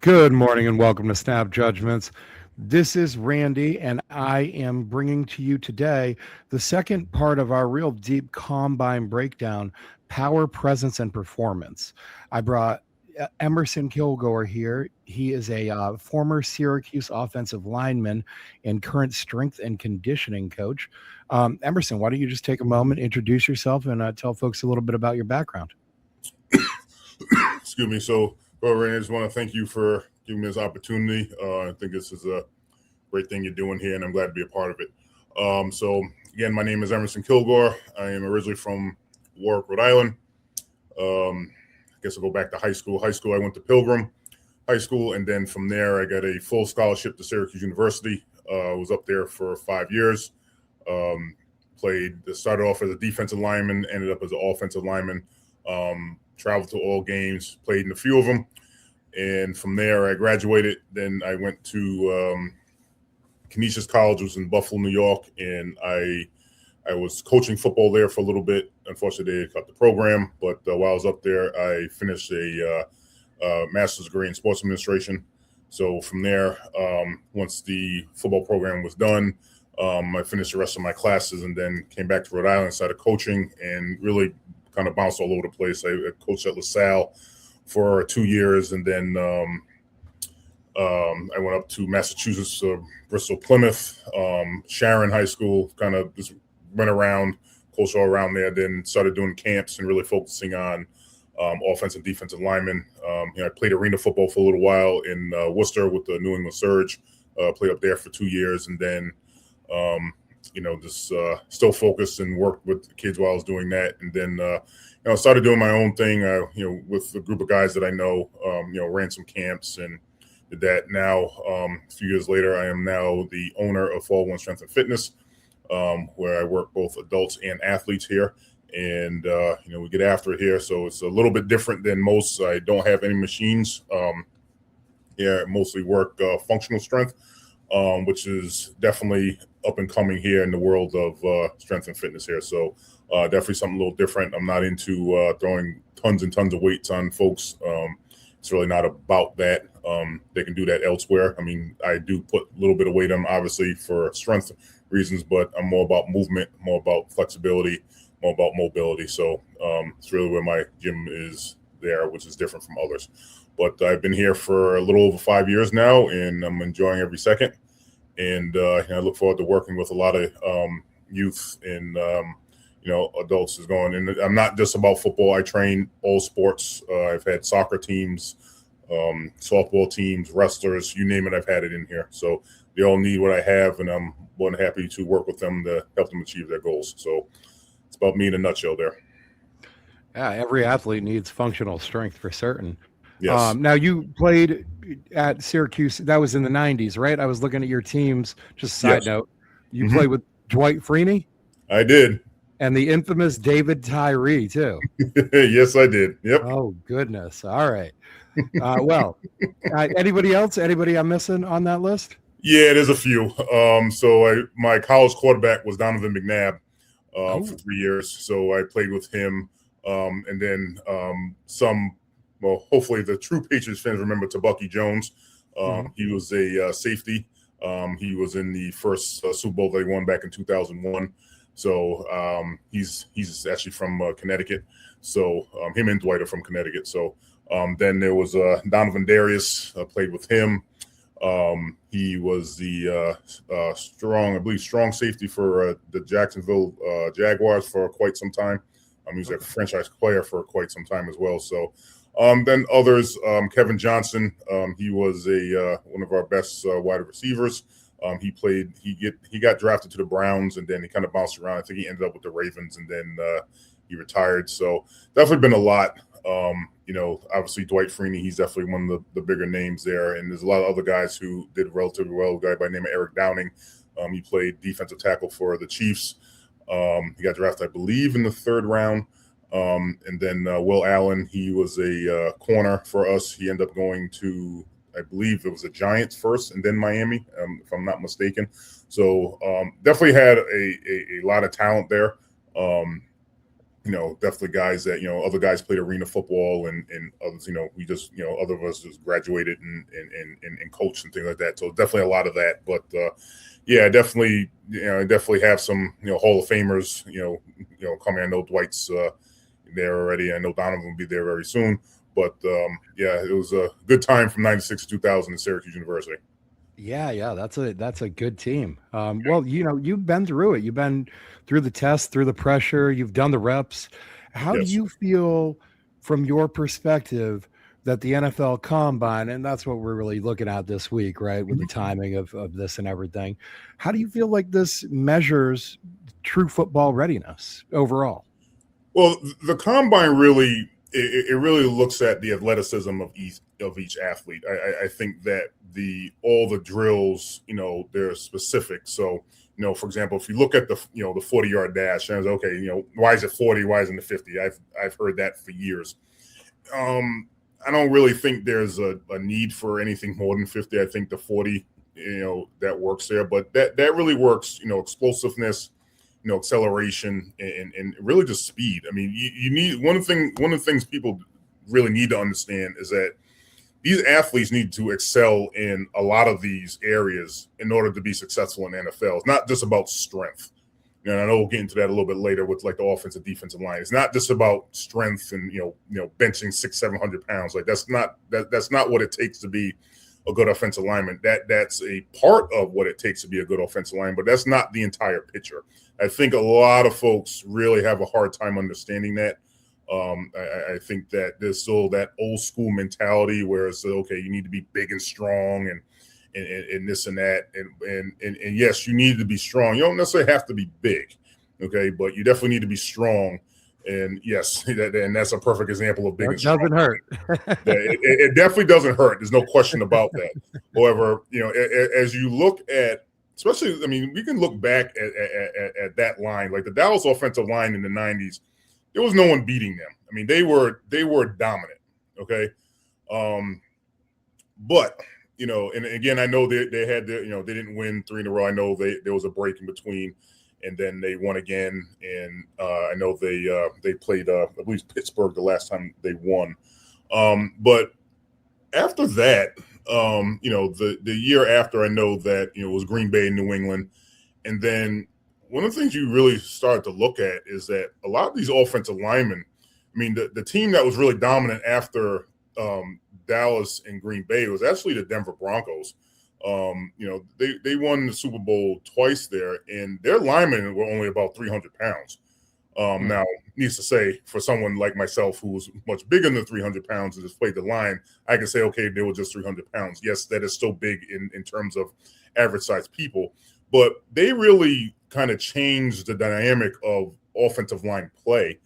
Good morning and welcome to Snap Judgments. This is Randy, and I am bringing to you today the second part of our real deep combine breakdown, power, presence, and performance. I brought Emerson Kilgore here. He is a former Syracuse offensive lineman and current strength and conditioning coach. Emerson, why don't you just take a moment, introduce yourself, and tell folks a little bit about your background? Excuse me. So, Randy, I just want to thank you for giving me this opportunity. I think this is a great thing you're doing here, and I'm glad to be a part of it. So, again, my name is Emerson Kilgore. I am originally from Warwick, Rhode Island. I guess I'll go back to high school. High school, I went to Pilgrim High School, and then from there, I got a full scholarship to Syracuse University. Was up there for 5 years. Started off as a defensive lineman, ended up as an offensive lineman. Traveled to all games, played in a few of them. And from there, I graduated. Then I went to Canisius College, was in Buffalo, New York, and I was coaching football there for a little bit. Unfortunately, they cut the program. But while I was up there, I finished a master's degree in sports administration. So from there, once the football program was done, I finished the rest of my classes and then came back to Rhode Island, started coaching, and really kind of bounced all over the place. I coached at LaSalle for 2 years, and then I went up to Massachusetts, Bristol, Plymouth, Sharon High School, kind of just went around, coached all around there, then started doing camps and really focusing on offensive and defensive linemen. I played arena football for a little while in Worcester with the New England Surge, played up there for 2 years, and then just still focused and worked with the kids while I was doing that. And then, started doing my own thing, with a group of guys that I know, ran some camps and did that. Now, a few years later, I am now the owner of Fall One Strength and Fitness, where I work both adults and athletes here. And, we get after it here. So it's a little bit different than most. I don't have any machines. Mostly work functional strength, which is definitely up and coming here in the world of strength and fitness here. So definitely something a little different. I'm not into throwing tons and tons of weights on folks. It's really not about that. They can do that elsewhere. I mean, I do put a little bit of weight on, obviously, for strength reasons, but I'm more about movement, more about flexibility, more about mobility. So it's really where my gym is there, which is different from others. But I've been here for a little over 5 years now, and I'm enjoying every second. And I look forward to working with a lot of youth and adults is going. And I'm not just about football. I train all sports. I've had soccer teams, softball teams, wrestlers, you name it. I've had it in here. So they all need what I have, and I'm more than happy to work with them to help them achieve their goals. So it's about me in a nutshell there. Yeah, every athlete needs functional strength for certain. Yes. Now, you played at Syracuse. That was in the 90s, right? I was looking at your teams. Just side note, you played with Dwight Freeney? I did. And the infamous David Tyree, too. Yes, I did. Yep. Oh, goodness. All right. Anybody else? Anybody I'm missing on that list? Yeah, there's a few. My college quarterback was Donovan McNabb for 3 years. So I played with him. And then hopefully the true Patriots fans remember Tabucky Jones. He was a safety. He was in the first Super Bowl they won back in 2001. So he's actually from Connecticut. So him and Dwight are from Connecticut. So then there was Donovan Darius. I played with him. He was the strong safety for the Jacksonville Jaguars for quite some time. He was a franchise player for quite some time as well. So then others, Kevin Johnson, he was one of our best wide receivers. He got drafted to the Browns, and then he kind of bounced around. I think he ended up with the Ravens, and then he retired. So definitely been a lot. Obviously Dwight Freeney, he's definitely one of the bigger names there. And there's a lot of other guys who did relatively well. A guy by the name of Eric Downing. He played defensive tackle for the Chiefs. He got drafted, I believe, in the 3rd round. And then Will Allen, he was a corner for us. He ended up going to, I believe it was the Giants first and then Miami, if I'm not mistaken. So definitely had a lot of talent there. definitely guys that, other guys played arena football and others, we just, other of us just graduated and coached and things like that. So definitely a lot of that. But yeah, definitely, definitely have some, Hall of Famers, coming. I know Dwight's there already. I know Donovan will be there very soon. But yeah, it was a good time from 96 to 2000 at Syracuse University. Yeah, that's a good team. Well, you've been through it. You've been through the test, through the pressure. You've done the reps. How do Yes. you feel from your perspective that the NFL Combine, and that's what we're really looking at this week, right, with the timing of this and everything. How do you feel like this measures true football readiness overall? Well, the combine really it really looks at the athleticism of each athlete. I think that all the drills, they're specific. So, for example, if you look at the 40-yard dash, and it's okay, why is it 40? Why isn't it 50? I've heard that for years. I don't really think there's a need for anything more than 50. I think the 40, that works there, but that really works, explosiveness, acceleration, and really just speed. I mean, you need one of the things people really need to understand is that these athletes need to excel in a lot of these areas in order to be successful in the NFL. It's not just about strength. And I know we'll get into that a little bit later with like the offensive defensive line. It's not just about strength and benching 600-700 pounds. Like that's not what it takes to be a good offensive lineman. That's a part of what it takes to be a good offensive lineman, but that's not the entire picture. I think a lot of folks really have a hard time understanding that. I think that there's still that old school mentality where it's okay, you need to be big and strong and this and that. And yes, you need to be strong. You don't necessarily have to be big, okay, but you definitely need to be strong. And yes, and that's a perfect example of big and strong. It doesn't hurt. It definitely doesn't hurt. There's no question about that. However, as you look at, especially, I mean, we can look back at that line, like the Dallas offensive line in the 90s, there was no one beating them. I mean, they were dominant, okay? But, and again, I know they had they didn't win 3 in a row. I know there was a break in between, and then they won again. And I know they played, I believe, Pittsburgh the last time they won. But after that, the year after, I know that, it was Green Bay and New England. And then one of the things you really started to look at is that a lot of these offensive linemen, I mean, the team that was really dominant after Dallas and Green Bay was actually the Denver Broncos. They won the Super Bowl twice there, and their linemen were only about 300 pounds. Now, needs to say, for someone like myself who was much bigger than 300 pounds and just played the line, I can say, okay, they were just 300 pounds. Yes, that is still big in terms of average size people, but they really kind of changed the dynamic of offensive line play.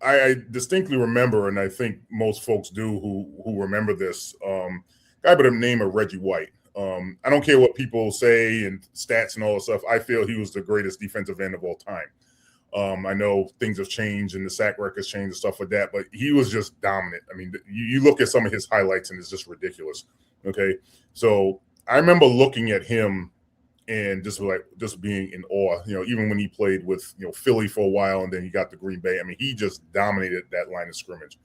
I distinctly remember, and I think most folks do who remember this, guy by the name of Reggie White. I don't care what people say and stats and all that stuff. I feel he was the greatest defensive end of all time. I know things have changed and the sack records changed and stuff like that, but he was just dominant. I mean, you look at some of his highlights and it's just ridiculous. Okay. So I remember looking at him and just being in awe, even when he played with, Philly for a while and then he got to Green Bay. I mean, he just dominated that line of scrimmage.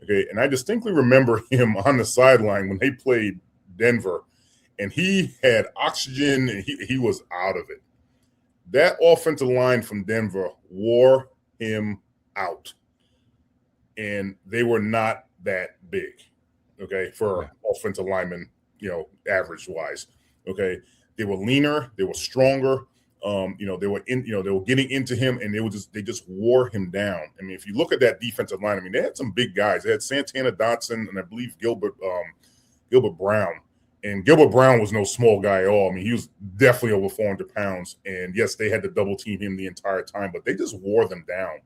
Okay. And I distinctly remember him on the sideline when they played Denver, and he had oxygen and he was out of it. That offensive line from Denver wore him out. And they were not that big, okay, for offensive linemen, average wise. Okay. They were leaner, they were stronger. They were getting into him, and they just wore him down. I mean, if you look at that defensive line, I mean, they had some big guys. They had Santana Dotson and I believe Gilbert Brown. And Gilbert Brown was no small guy at all. I mean, he was definitely over 400 pounds. And yes, they had to double team him the entire time, but they just wore them down.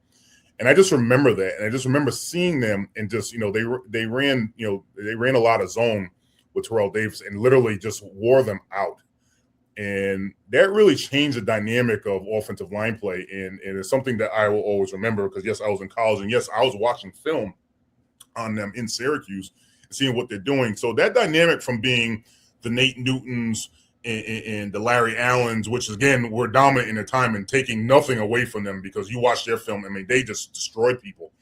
And I just remember that. And I just remember seeing them and just, they ran a lot of zone with Terrell Davis and literally just wore them out. And that really changed the dynamic of offensive line play. And it's something that I will always remember because, yes, I was in college. And, yes, I was watching film on them in Syracuse, seeing what they're doing. So that dynamic from being the Nate Newtons and the Larry Allens, which again were dominant in their time and taking nothing away from them because you watch their film. I mean, they just destroyed people.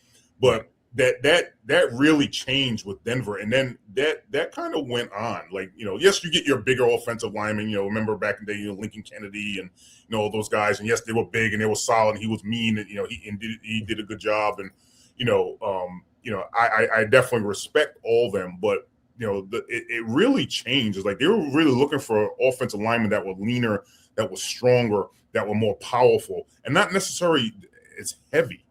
But that really changed with Denver, and then that kind of went on. Like, yes, you get your bigger offensive linemen. Remember back in the day, Lincoln Kennedy and all those guys. And yes, they were big and they were solid. And he was mean, and he did a good job. And I definitely respect all of them, but it really changed. It's like they were really looking for offensive linemen that were leaner, that were stronger, that were more powerful, and not necessarily as heavy.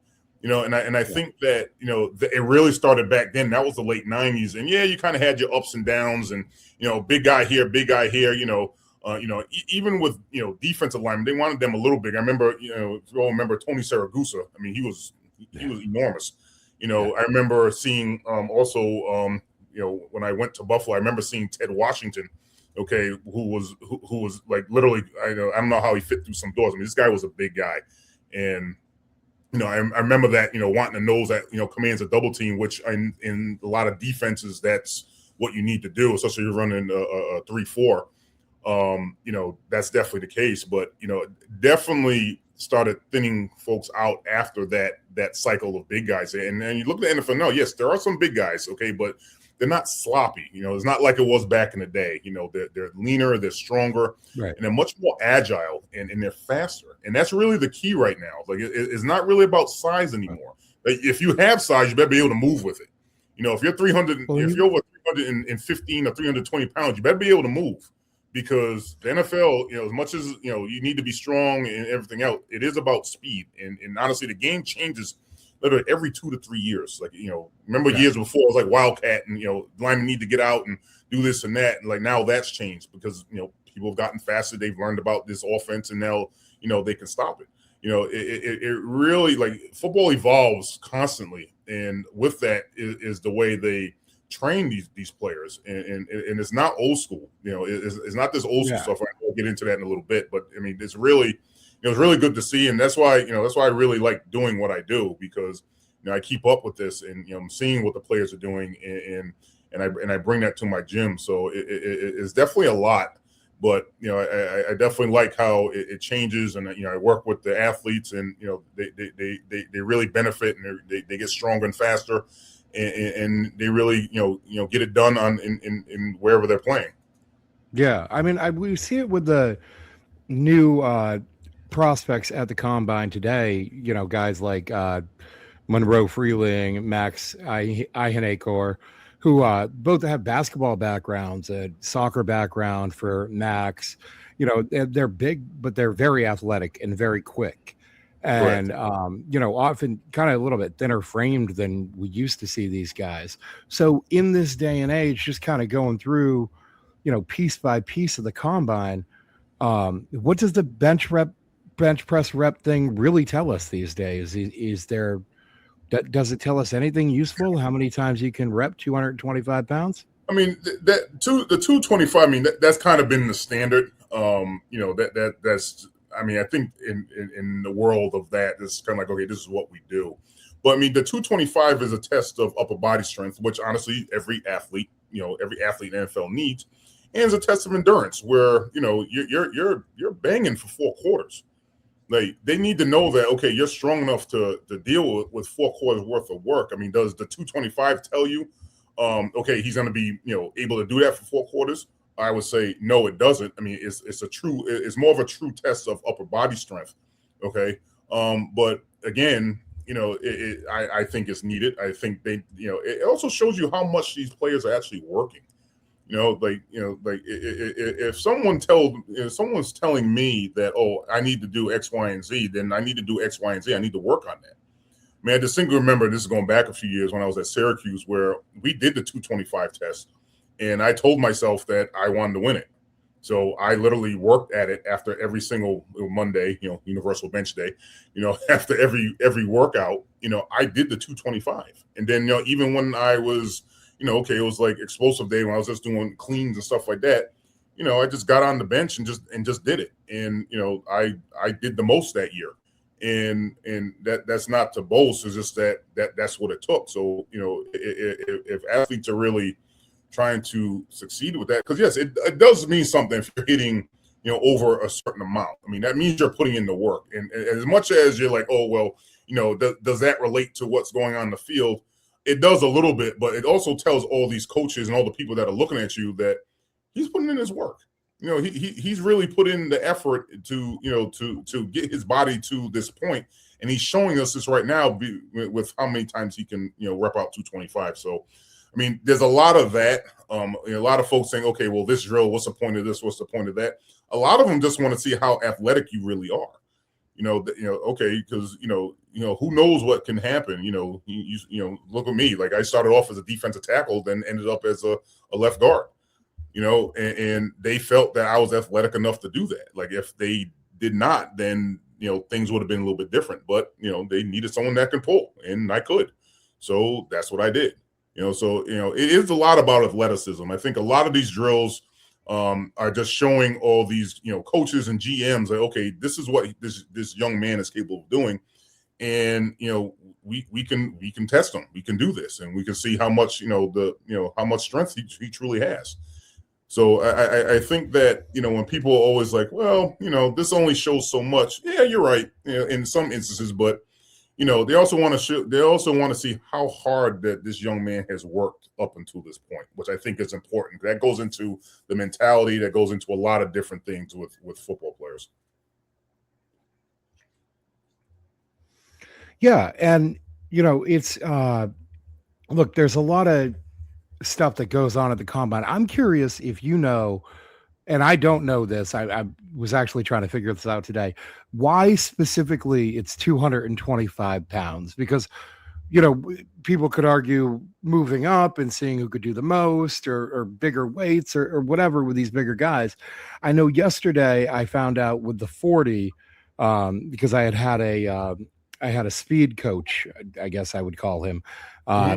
And I think that it really started back then. That was the late '90s, and you kind of had your ups and downs, and big guy here, big guy here. Even with defensive linemen, they wanted them a little big. I remember, if you all remember Tony Saragusa. I mean, he was enormous. I remember seeing also when I went to Buffalo, I remember seeing Ted Washington. Okay, who was like literally, I don't know how he fit through some doors. I mean, this guy was a big guy, and I remember that, wanting to nose that, commands a double team, which in a lot of defenses, that's what you need to do, especially if you're running a 3-4. That's definitely the case. But, definitely started thinning folks out after that cycle of big guys. And then you look at the NFL now, yes, there are some big guys, okay, but they're not sloppy. It's not like it was back in the day. They're leaner, they're stronger, right, and they're much more agile, and they're faster. And that's really the key right now. Like it's not really about size anymore. Like, if you have size, you better be able to move with it. If you're 300, if you're over 315 or 320 pounds, you better be able to move, because the NFL, as much as you need to be strong and everything else, it is about speed. And honestly, the game changes literally every 2 to 3 years. Like, remember years before it was like Wildcat, and linemen need to get out and do this and that. And like now that's changed because people have gotten faster. They've learned about this offense, and now they can stop it. It really, like, football evolves constantly, and with that is the way they train these players, and it's not old school. It's not this old school stuff. I'll get into that in a little bit, but I mean, it's really. It's really good to see, and that's why I really like doing what I do, because I keep up with this, and I'm seeing what the players are doing, and I bring that to my gym. So it's definitely a lot, but I definitely like how it changes, and I work with the athletes, and they really benefit, and they get stronger and faster, and they really get it done in wherever they're playing. Yeah, I mean, we see it with the new prospects at the combine today, guys like Monroe Freeling, Max Ihenacor, who both have basketball backgrounds, a soccer background for Max. They're big, but they're very athletic and very quick. And, often kind of a little bit thinner framed than we used to see these guys. So in this day and age, just kind of going through, piece by piece of the combine, what does the bench press rep thing really tell us these days? Does it tell us anything useful? How many times you can rep 225 pounds? I mean, the 225. I mean, that's kind of been the standard. That's. I mean, I think in the world of that, it's kind of like, okay, this is what we do. But I mean, the 225 is a test of upper body strength, which honestly every athlete in the NFL needs, and it's a test of endurance, where you're banging for 4 quarters. Like, they need to know that, okay, you're strong enough to deal with 4 quarters worth of work. I mean, does the 225 tell you, okay, he's going to be able to do that for 4 quarters? I would say no, it doesn't. I mean, it's more of a true test of upper body strength. Okay, but again, I think it's needed. I think it also shows you how much these players are actually working. If someone's telling me that, oh, I need to do X, Y, and Z, then I need to do X, Y, and Z. I need to work on that. I mean, I distinctly remember, this is going back a few years, when I was at Syracuse, where we did the 225 test, and I told myself that I wanted to win it. So I literally worked at it after every single Monday, universal bench day, after every workout, I did the 225. And then, even when I was, okay, it was like explosive day when I was just doing cleans and stuff like that, I just got on the bench and just did it. And, I did the most that year. And that's not to boast. It's just that's what it took. So, if athletes are really trying to succeed with that. Because yes, it does mean something if you're hitting, over a certain amount. I mean, that means you're putting in the work. And as much as you're like, oh, well, does that relate to what's going on in the field? It does a little bit, but it also tells all these coaches and all the people that are looking at you that he's putting in his work. He's really put in the effort to get his body to this point, and he's showing us this right now with how many times he can rep out 225. So, I mean, there's a lot of that. A lot of folks saying, okay, well, this drill, what's the point of this? What's the point of that? A lot of them just want to see how athletic you really are. Okay, because who knows what can happen. Look at me. Like, I started off as a defensive tackle, then ended up as a left guard. And they felt that I was athletic enough to do that. Like, if they did not, then things would have been a little bit different. But they needed someone that can pull, and I could. So that's what I did. It is a lot about athleticism. I think a lot of these drills are just showing all these coaches and GMs like, okay, this is what this young man is capable of doing, and we can test him. We can do this, and we can see how much how much strength he truly has. So I think that when people are always like, well, this only shows so much. Yeah, you're right. In some instances, but they also want to see how hard that this young man has worked up until this point, which I think is important. That goes into the mentality, that goes into a lot of different things with football players. Yeah, and it's look, there's a lot of stuff that goes on at the combine. I'm curious if and I don't know this. I was actually trying to figure this out today. Why specifically it's 225 pounds? Because, people could argue moving up and seeing who could do the most or bigger weights or whatever with these bigger guys. I know yesterday I found out with the 40, because I had a speed coach, I guess I would call him.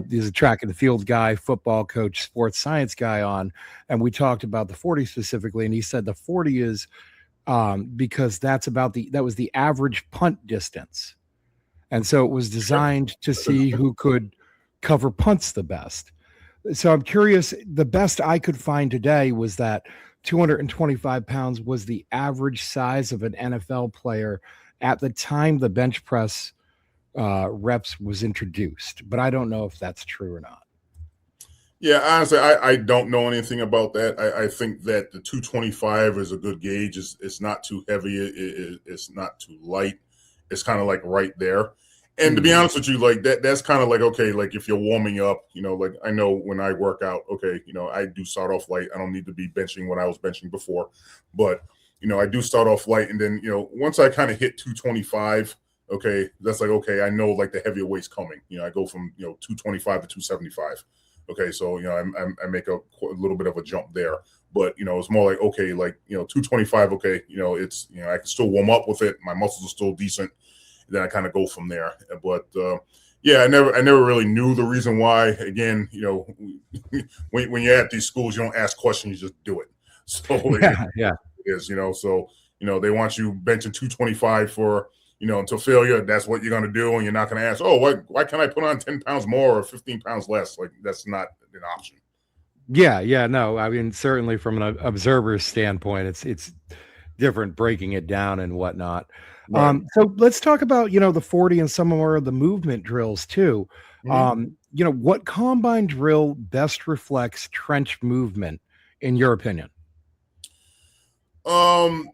He's a track and field guy, football coach, sports science guy on. And we talked about the 40 specifically. And he said the 40 is because that was the average punt distance. And so it was designed to see who could cover punts the best. So I'm curious, the best I could find today was that 225 pounds was the average size of an NFL player at the time the bench press reps was introduced, but I don't know if that's true or not. Yeah, honestly, I don't know anything about that. I think that the 225 is a good gauge. It's not too heavy. It's not too light. It's kind of like right there. And to be honest with you, like that's kind of like, okay, like if you're warming up, like I know when I work out, okay, I do start off light. I don't need to be benching what I was benching before, but I do start off light. And then, once I kind of hit 225, okay, that's like, okay, I know like the heavier weight's coming. I go from, 225 to 275. Okay, so, I make a little bit of a jump there. But, it's more like, okay, like, 225, okay, it's, I can still warm up with it. My muscles are still decent. And then I kind of go from there. But, yeah, I never really knew the reason why. Again, when you're at these schools, you don't ask questions, you just do it. So, yeah. It is, so, they want you benching 225 for, until failure. That's what you're going to do. And you're not going to ask, oh, why can't I put on 10 pounds more or 15 pounds less? Like, that's not an option. Yeah. No, I mean, certainly from an observer's standpoint, it's different breaking it down and whatnot. Right. So let's talk about, the 40 and some more of the movement drills too. What combine drill best reflects trench movement in your opinion?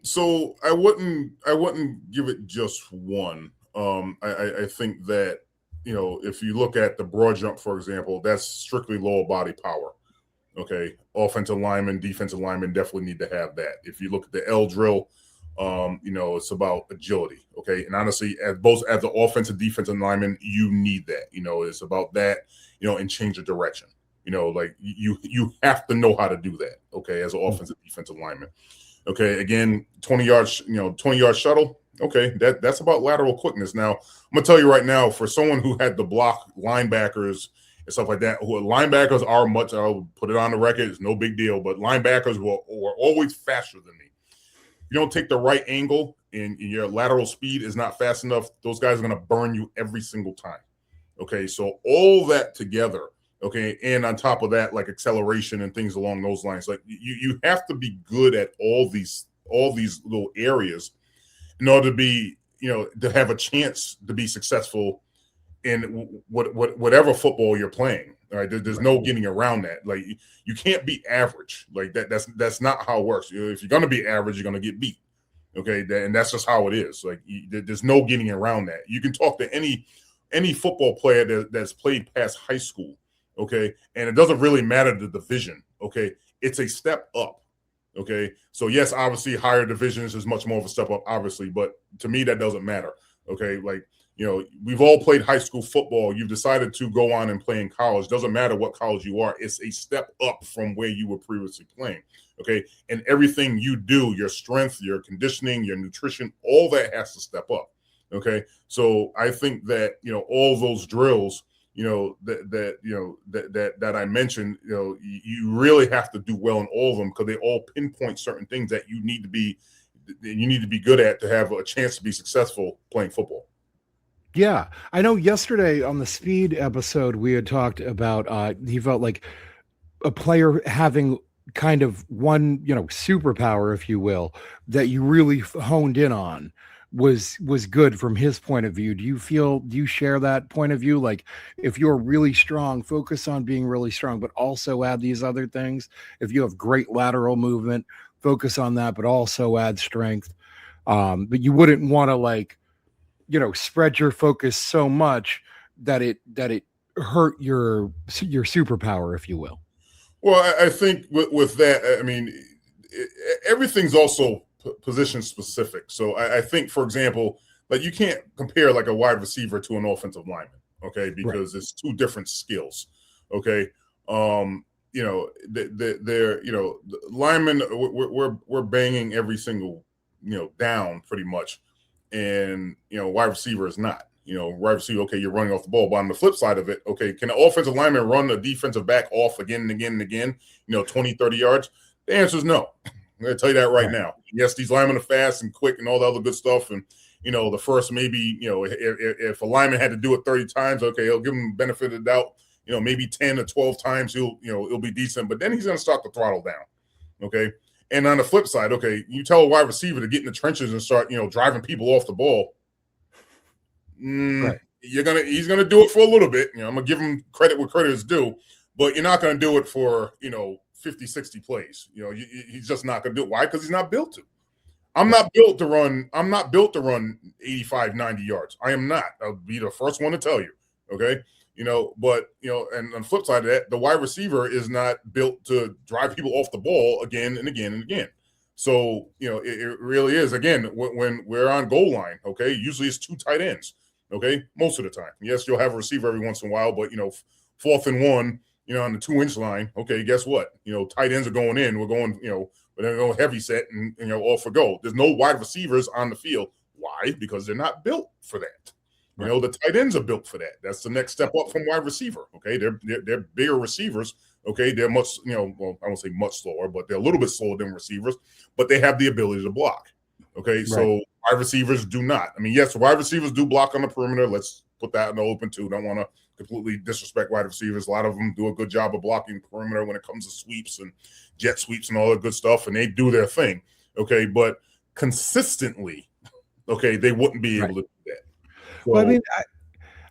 So I wouldn't give it just one. I think that, if you look at the broad jump, for example, that's strictly lower body power. Okay. Offensive linemen, defensive linemen definitely need to have that. If you look at the L drill, it's about agility. Okay. And honestly, as the offensive defensive lineman, you need that, it's about that, and change of direction. Like you have to know how to do that. Okay. As an offensive defensive lineman. Okay, again, 20 yards shuttle. Okay, that's about lateral quickness. Now, I'm gonna tell you right now, for someone who had to block linebackers and stuff like that, linebackers are much. I'll put it on the record. It's no big deal, but linebackers were always faster than me. You don't take the right angle, and your lateral speed is not fast enough. Those guys are gonna burn you every single time. Okay, so all that together, Okay. And on top of that, like acceleration and things along those lines, like you have to be good at all these little areas in order to be, to have a chance to be successful in whatever football you're playing. All right. There's no getting around that. Like you can't be average. Like that's not how it works. If you're going to be average, you're going to get beat. Okay. And that's just how it is. Like there's no getting around that. You can talk to any football player that's played past high school. Okay. And it doesn't really matter the division. Okay. It's a step up. Okay. So yes, obviously higher divisions is much more of a step up, obviously, but to me, that doesn't matter. Okay. Like, we've all played high school football. You've decided to go on and play in college. Doesn't matter what college you are. It's a step up from where you were previously playing. Okay. And everything you do, your strength, your conditioning, your nutrition, all that has to step up. Okay. So I think that, all those drills, that I mentioned, you really have to do well in all of them because they all pinpoint certain things that you need to be good at to have a chance to be successful playing football. Yeah. I know yesterday on the speed episode, we had talked about, he felt like a player having kind of one, superpower, if you will, that you really honed in on was good from his point of view. Do you share that point of view? Like if you're really strong, focus on being really strong, but also add these other things. If you have great lateral movement, focus on that, but also add strength. But you wouldn't want to spread your focus so much that it hurt your superpower, if you will. Well, I think with that, I mean, everything's also position specific. So I think, for example, like you can't compare like a wide receiver to an offensive lineman, okay? Because it's two different skills, okay? The linemen, we're banging every single, down pretty much, and wide receiver is not. Wide receiver, okay, you're running off the ball. But on the flip side of it, okay, can an offensive lineman run a defensive back off again and again and again, 20, 30 yards? The answer is no. I'm going to tell you that right now. Yes, these linemen are fast and quick and all the other good stuff. And, the first maybe, if a lineman had to do it 30 times, okay, he'll give him benefit of the doubt. Maybe 10 or 12 times he'll be decent. But then he's going to start to throttle down, okay? And on the flip side, okay, you tell a wide receiver to get in the trenches and start, driving people off the ball. He's gonna do it for a little bit. I'm gonna give him credit where credit is due, but you're not gonna do it for 50, 60 plays. He's just not gonna do it. Why? Because he's not built to. I'm not built to run 85, 90 yards. I am not. I'll be the first one to tell you. Okay. But and on the flip side of that, the wide receiver is not built to drive people off the ball again and again and again. So, it really is, again, when we're on goal line, okay, usually it's two tight ends. Okay, most of the time. Yes, you'll have a receiver every once in a while, but 4th and 1, on the 2-inch line. Okay, guess what? Tight ends are going in. We're going, we're going to go heavy set and off for goal. There's no wide receivers on the field. Why? Because they're not built for that. Right. The tight ends are built for that. That's the next step up from wide receiver. Okay, they're bigger receivers. Okay, they're much, well, I won't say much slower, but they're a little bit slower than receivers, but they have the ability to block. Okay, right. So wide receivers do not. I mean, yes, wide receivers do block on the perimeter. Let's put that in the open too. Don't want to completely disrespect wide receivers. A lot of them do a good job of blocking perimeter when it comes to sweeps and jet sweeps and all that good stuff, and they do their thing. Okay, but consistently, okay, they wouldn't be able to do that. So, well, I mean,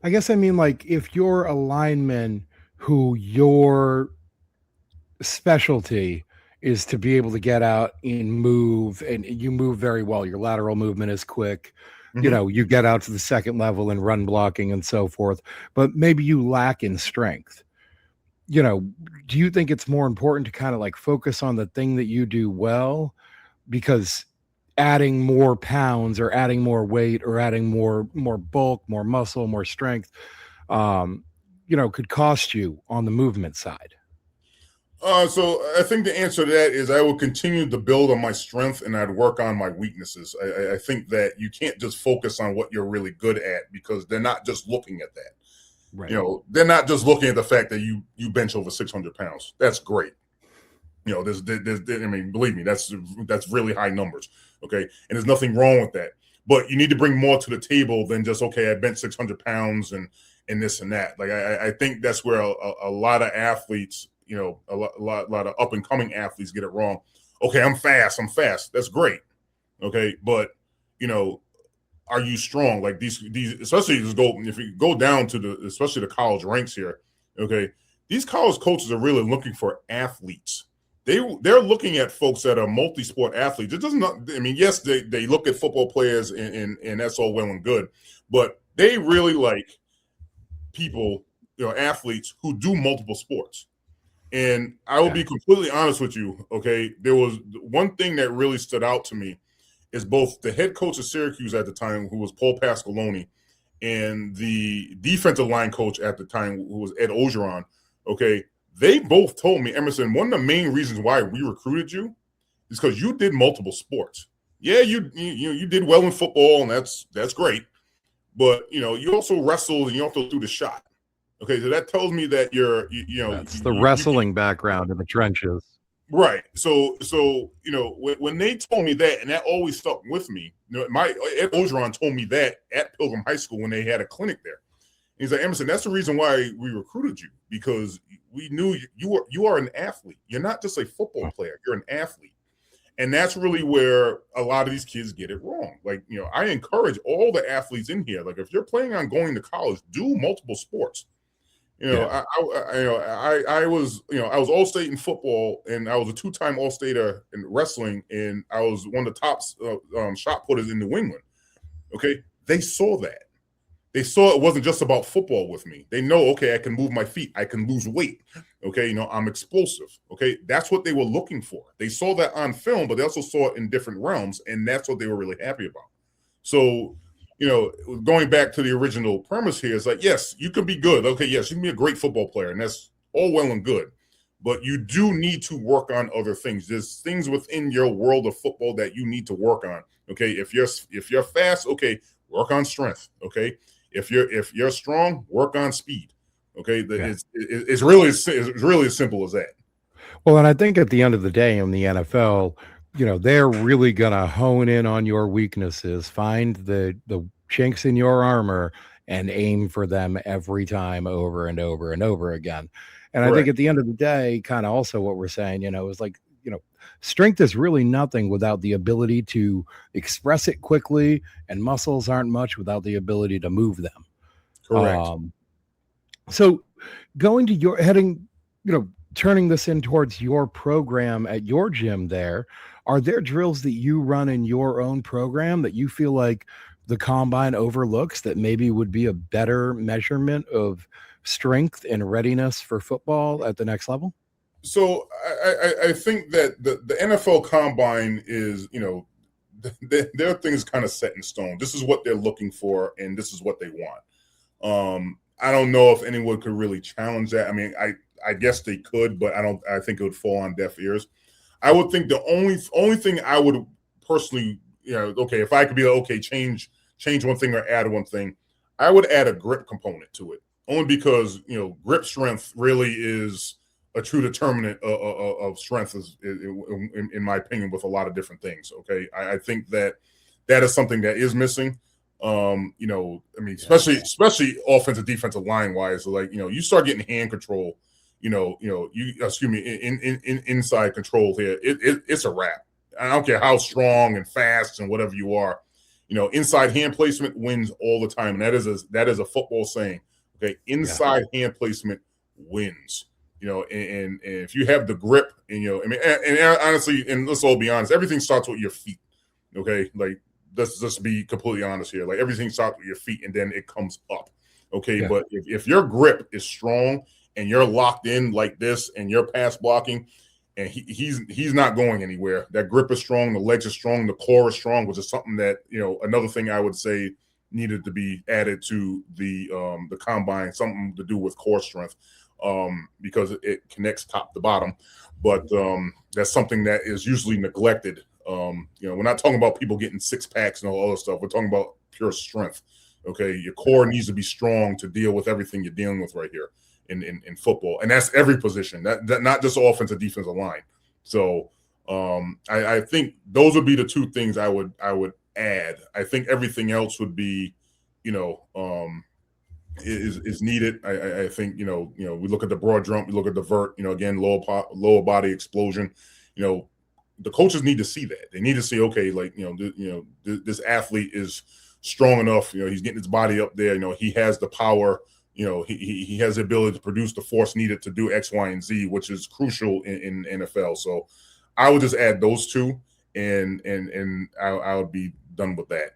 I guess I mean, like, if you're a lineman who your specialty is to be able to get out and move, and you move very well. Your lateral movement is quick. Mm-hmm. You get out to the second level and run blocking and so forth, but maybe you lack in strength. Do you think it's more important to kind of like focus on the thing that you do well? Because adding more pounds or adding more weight or adding more bulk, more muscle, more strength, could cost you on the movement side. So I think the answer to that is I will continue to build on my strength and I'd work on my weaknesses. I think that you can't just focus on what you're really good at because they're not just looking at that. Right. They're not just looking at the fact that you bench over 600 pounds. That's great. There's I mean, believe me, that's really high numbers. Okay. And there's nothing wrong with that. But you need to bring more to the table than just, okay, I bench 600 pounds and and this and that. Like I think that's where a lot of athletes, a lot of up and coming athletes get it wrong. Okay, I'm fast. That's great. Okay, but are you strong? Like these especially if you go down to especially the college ranks here. Okay, these college coaches are really looking for athletes. They're looking at folks that are multi-sport athletes. It doesn't. I mean, yes, they look at football players and that's all well and good, but they really like people, athletes who do multiple sports. And I will be completely honest with you. Okay, there was one thing that really stood out to me is both the head coach of Syracuse at the time, who was Paul Pasqualoni, and the defensive line coach at the time, who was Ed Ogeron. Okay, they both told me, Emerson, one of the main reasons why we recruited you is because you did multiple sports. Yeah, you did well in football, and that's great. But you also wrestled and you also threw the shot. Okay, so that tells me that that's the wrestling background in the trenches. Right. So when they told me that, and that always stuck with me. Ed Ogeron told me that at Pilgrim High School when they had a clinic there. He's like, Emerson, that's the reason why we recruited you, because we knew you are an athlete. You're not just a football player. You're an athlete. And that's really where a lot of these kids get it wrong. Like, I encourage all the athletes in here. Like, if you're planning on going to college, do multiple sports. I was All-State in football, and I was a 2-time All-Stater in wrestling, and I was one of the top shot putters in New England. Okay, they saw that. They saw it wasn't just about football with me. They know, okay, I can move my feet, I can lose weight. Okay, I'm explosive. Okay, that's what they were looking for. They saw that on film, but they also saw it in different realms, and that's what they were really happy about. So, going back to the original premise here, is like, yes, you can be good. Okay, yes, you can be a great football player, and that's all well and good. But you do need to work on other things. There's things within your world of football that you need to work on. Okay, if you're fast, okay, work on strength. Okay, if you're strong, work on speed. Okay, it's really as simple as that. Well, and I think at the end of the day in the NFL, they're really gonna hone in on your weaknesses, find the chinks in your armor, and aim for them every time, over and over and over again. And I think at the end of the day, kind of also what we're saying, is like, strength is really nothing without the ability to express it quickly, and muscles aren't much without the ability to move them. Correct. So going to your heading, turning this in towards your program at your gym there, are there drills that you run in your own program that you feel like the combine overlooks that maybe would be a better measurement of strength and readiness for football at the next level? So I think that the NFL combine is, their thing is kind of set in stone. This is what they're looking for, and this is what they want. I don't know if anyone could really challenge that. I mean, I guess they could, but I think it would fall on deaf ears. I would think the only thing I would personally, okay, if I could be like, okay, change one thing or add one thing, I would add a grip component to it. Only because, grip strength really is a true determinant of strength, in my opinion, with a lot of different things. Okay, I think that is something that is missing. I mean, especially offensive, defensive line wise. Like, you start getting hand control, inside control here. It's a wrap. I don't care how strong and fast and whatever you are. Inside hand placement wins all the time, and that is a football saying. Okay, inside hand placement wins. And if you have the grip, and and honestly, and let's all be honest, everything starts with your feet. Okay, like let's just be completely honest here. Like, everything starts with your feet, and then it comes up. Okay, but if your grip is strong and you're locked in like this, and you're pass blocking, and he's not going anywhere. That grip is strong, the legs are strong, the core is strong, which is something that another thing I would say needed to be added to the combine, something to do with core strength, because it connects top to bottom. But that's something that is usually neglected. We're not talking about people getting six packs and all other stuff. We're talking about pure strength. Okay, your core needs to be strong to deal with everything you're dealing with right here in football, and that's every position. That not just offensive, defensive line. So I think those would be the two things I would add. I think everything else would be, is needed. I think we look at the broad jump, we look at the vert. Again, lower body explosion. The coaches need to see that. They need to see, okay, this athlete is strong enough. He's getting his body up there. He has the power. He has the ability to produce the force needed to do X, Y, and Z, which is crucial in NFL. So I would just add those two, and I would be done with that.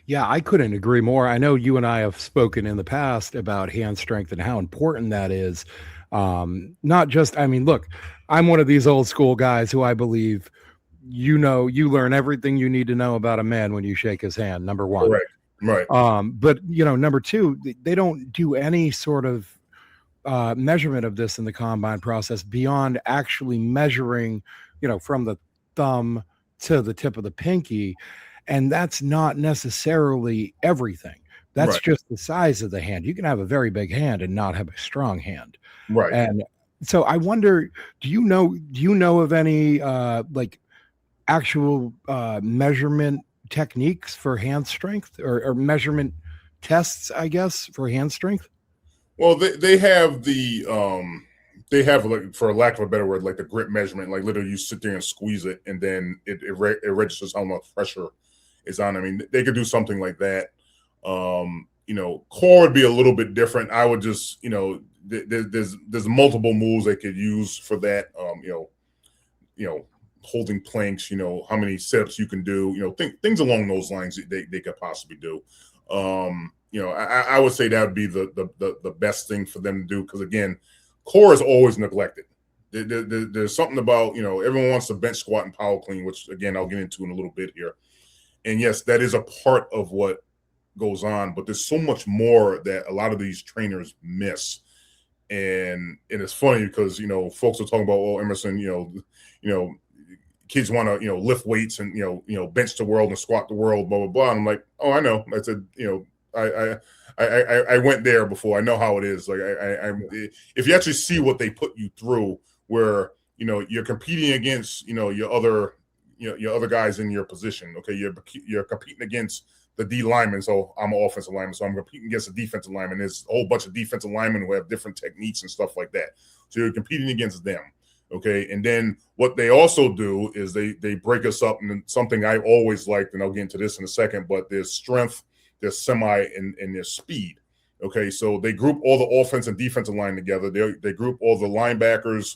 Yeah, I couldn't agree more. I know you and I have spoken in the past about hand strength and how important that is. Not just, I mean, look, I'm one of these old school guys who I believe, you learn everything you need to know about a man when you shake his hand, number one. Correct. Right. But number two, they don't do any sort of measurement of this in the combine process beyond actually measuring, from the thumb to the tip of the pinky. And that's not necessarily everything. That's Right. just the size of the hand. You can have a very big hand and not have a strong hand. Right. And so I wonder, do you know of any actual measurement techniques for hand strength or measurement tests, I guess, for hand strength? Well, they have like, for lack of a better word, like the grip measurement. Like literally, you sit there and squeeze it, and then it registers how much pressure is on. I mean, they could do something like that. Core would be a little bit different. I would just, there's multiple moves they could use for that. Holding planks. How many sit-ups you can do. Things along those lines they could possibly do. I would say that would be the best thing for them to do, because again, core is always neglected. There's something about, everyone wants to bench squat and power clean, which again I'll get into in a little bit here. And yes, that is a part of what goes on, but there's so much more that a lot of these trainers miss. And it's funny because folks are talking about, oh, Emerson, kids want to lift weights and bench the world and squat the world, blah blah blah. And I'm like, oh, I know. I said, I went there before. I know how it is. Like if you actually see what they put you through, where you're competing against your other guys in your position. Okay, you're competing against the D lineman. So I'm an offensive lineman, so I'm competing against a defensive lineman. There's a whole bunch of defensive linemen who have different techniques and stuff like that. So you're competing against them. Okay, and then what they also do is they break us up, and something I always liked, and I'll get into this in a second, but there's strength, there's semi, and there's speed. Okay, so they group all the offense and defensive line together. They group all the linebackers.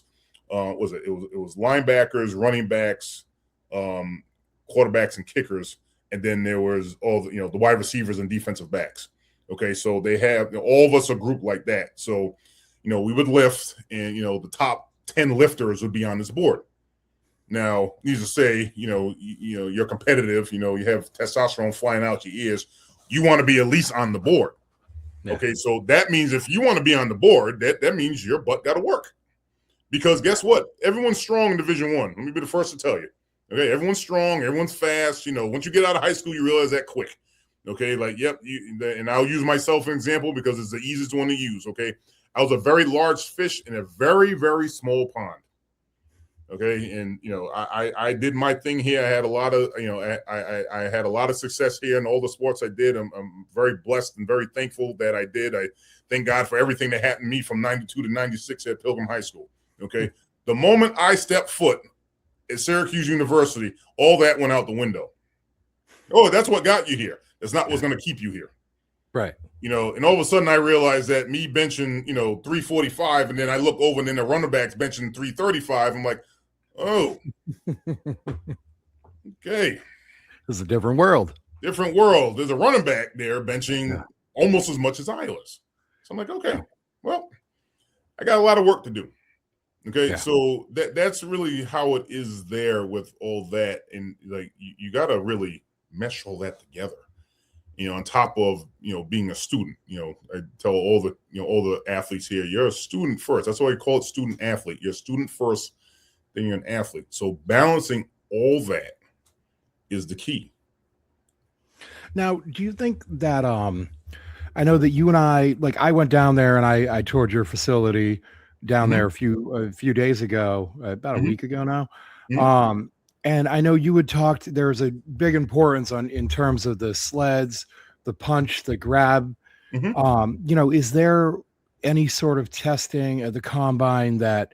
It was linebackers, running backs, quarterbacks, and kickers, and then there was all the wide receivers and defensive backs. Okay, so they have all of us are grouped like that. So we would lift, and the top 10 lifters would be on this board. Now, needless to say, you're competitive. You have testosterone flying out your ears. You want to be at least on the board. Yeah. Okay, so that means if you want to be on the board, that means your butt got to work. Because guess what? Everyone's strong in Division I. Let me be the first to tell you. Okay, everyone's strong. Everyone's fast. Once you get out of high school, you realize that quick. Okay, like, yep. And I'll use myself as an example because it's the easiest one to use. Okay, I was a very large fish in a very, very small pond. Okay, and I did my thing here. I had a lot of I had a lot of success here in all the sports I did. I'm very blessed and very thankful that I did. I thank God for everything that happened to me from 92 to 96 at Pilgrim High School. Okay, the moment I stepped foot at Syracuse University, all that went out the window. Oh, that's what got you here. That's not what's going to keep you here. Right. And all of a sudden I realized that me benching, 345, and then I look over and then the running back's benching 335. I'm like, oh, okay. This is a different world. Different world. There's a running back there benching almost as much as I was. So I'm like, okay, well, I got a lot of work to do. Okay, so that's really how it is there with all that. And like you got to really mesh all that together. On top of being a student. I tell all the athletes here, you're a student first. That's why I call it student athlete. You're a student first, then you're an athlete. So balancing all that is the key. Now, do you think that I know that you and I went down there and I toured your facility down there a few days ago, about a week ago now. And I know you had talked, there's a big importance in terms of the sleds, the punch, the grab. Mhm. Is there any sort of testing at the combine that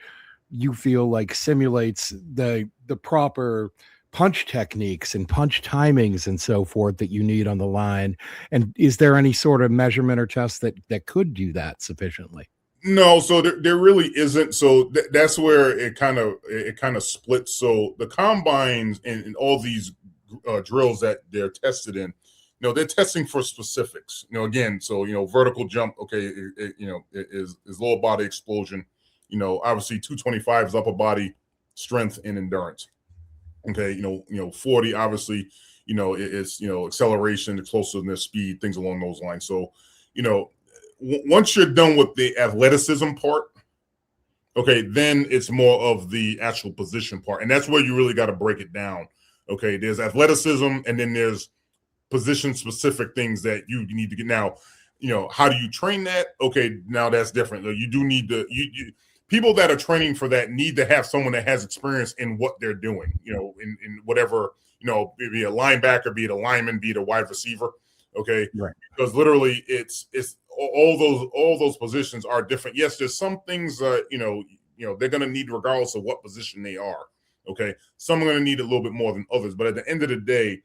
you feel like simulates the proper punch techniques and punch timings and so forth that you need on the line? And is there any sort of measurement or test that could do that sufficiently? No, so there really isn't. So that's where it kind of splits. So the combines and all these drills that they're tested in, they're testing for specifics. Again, so vertical jump, okay, is lower body explosion. Obviously 225 is upper body strength and endurance. Okay, 40 obviously, it's acceleration, explosiveness, speed, things along those lines. So, you know, once you're done with the athleticism part, okay, then it's more of the actual position part, and that's where you really got to break it down. Okay, there's athleticism, and then there's position specific things that you need to get. Now, how do you train that? Okay, now that's different. You do need to people that are training for that need to have someone that has experience in what they're doing. In whatever, be a linebacker, be it a lineman, be it a wide receiver. Okay, Right. because literally it's all those positions are different. Yes, there's some things they're going to need regardless of what position they are. Okay, some are going to need a little bit more than others, but at the end of the day,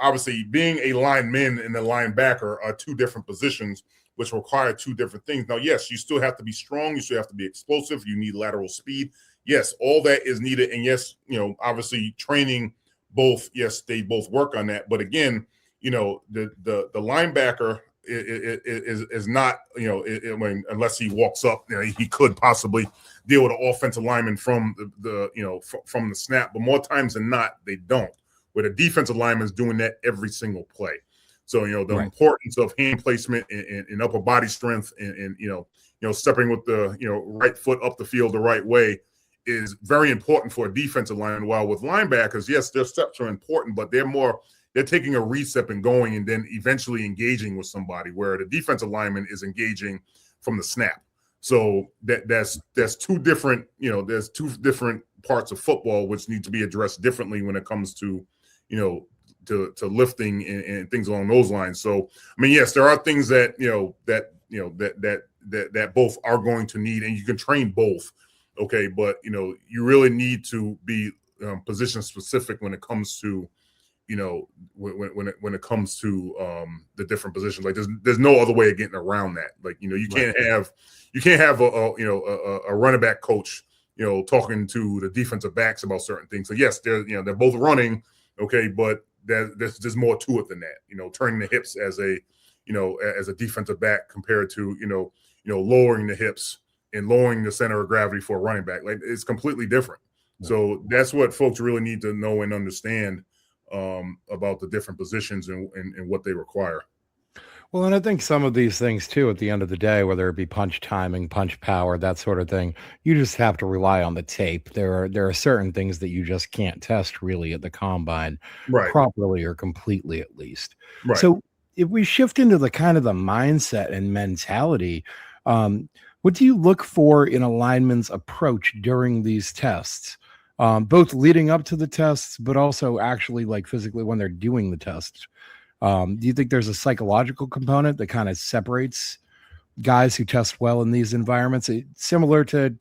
obviously being a lineman and a linebacker are two different positions which require two different things. Now, yes, you still have to be strong. You still have to be explosive. You need lateral speed. Yes, all that is needed. And yes, obviously training both, yes, they both work on that. But again, the linebacker is not, unless he walks up, he could possibly deal with an offensive lineman from from the snap. But more times than not, they don't. Where the defensive lineman is doing that every single play. So, the Right. importance of hand placement and upper body strength and stepping with the, right foot up the field the right way is very important for a defensive lineman. While with linebackers, yes, their steps are important, but they're taking a reset and going and then eventually engaging with somebody, where the defensive lineman is engaging from the snap. So that's two different, there's two different parts of football which need to be addressed differently when it comes to, to lifting and things along those lines. So, I mean, yes, there are things that that both are going to need, and you can train both. Okay, but you really need to be position specific when it comes to when it comes to the different positions. Like there's no other way of getting around that. Like you can't have a running back coach talking to the defensive backs about certain things. So yes, they're both running. Okay, but there's more to it than that. Turning the hips as a defensive back compared to lowering the hips and lowering the center of gravity for a running back. Like it's completely different. So that's what folks really need to know and understand about the different positions and what they require. Well, and I think some of these things too, at the end of the day, whether it be punch timing, punch power, that sort of thing, you just have to rely on the tape. There are certain things that you just can't test really at the combine Right. properly or completely, at least. Right. So if we shift into the kind of the mindset and mentality, what do you look for in a lineman's approach during these tests? Both leading up to the tests, but also actually like physically when they're doing the tests. Do you think there's a psychological component that kind of separates guys who test well in these environments? Similar to,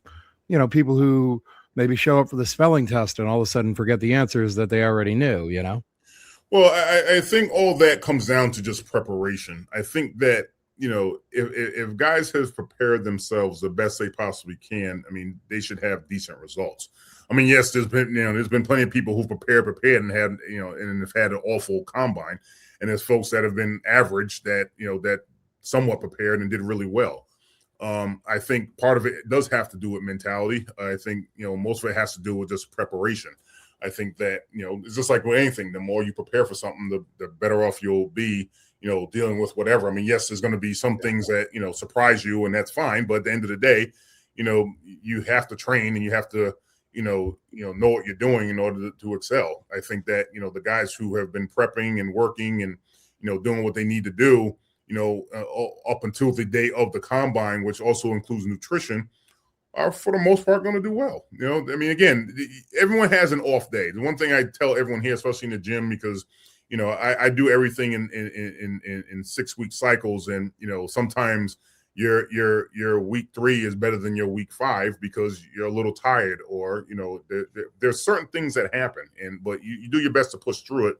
people who maybe show up for the spelling test and all of a sudden forget the answers that they already knew. Well, I think all that comes down to just preparation. I think that, if guys have prepared themselves the best they possibly can, I mean, they should have decent results. I mean, yes, there's been plenty of people who've prepared and have, and have had an awful combine. And there's folks that have been average that, that somewhat prepared and did really well. I think part of it does have to do with mentality. I think, most of it has to do with just preparation. I think that, it's just like with anything, the more you prepare for something, the better off you'll be, dealing with whatever. I mean, yes, there's going to be some things that, surprise you, and that's fine. But at the end of the day, you have to train and you have to, know what you're doing in order to excel. I think that, the guys who have been prepping and working and, doing what they need to do, up until the day of the combine, which also includes nutrition, are for the most part going to do well. I mean, again, everyone has an off day. The one thing I tell everyone here, especially in the gym, because, I do everything in 6 week cycles, and sometimes your week 3 is better than your week 5 because you're a little tired, or there's certain things that happen, but you do your best to push through it,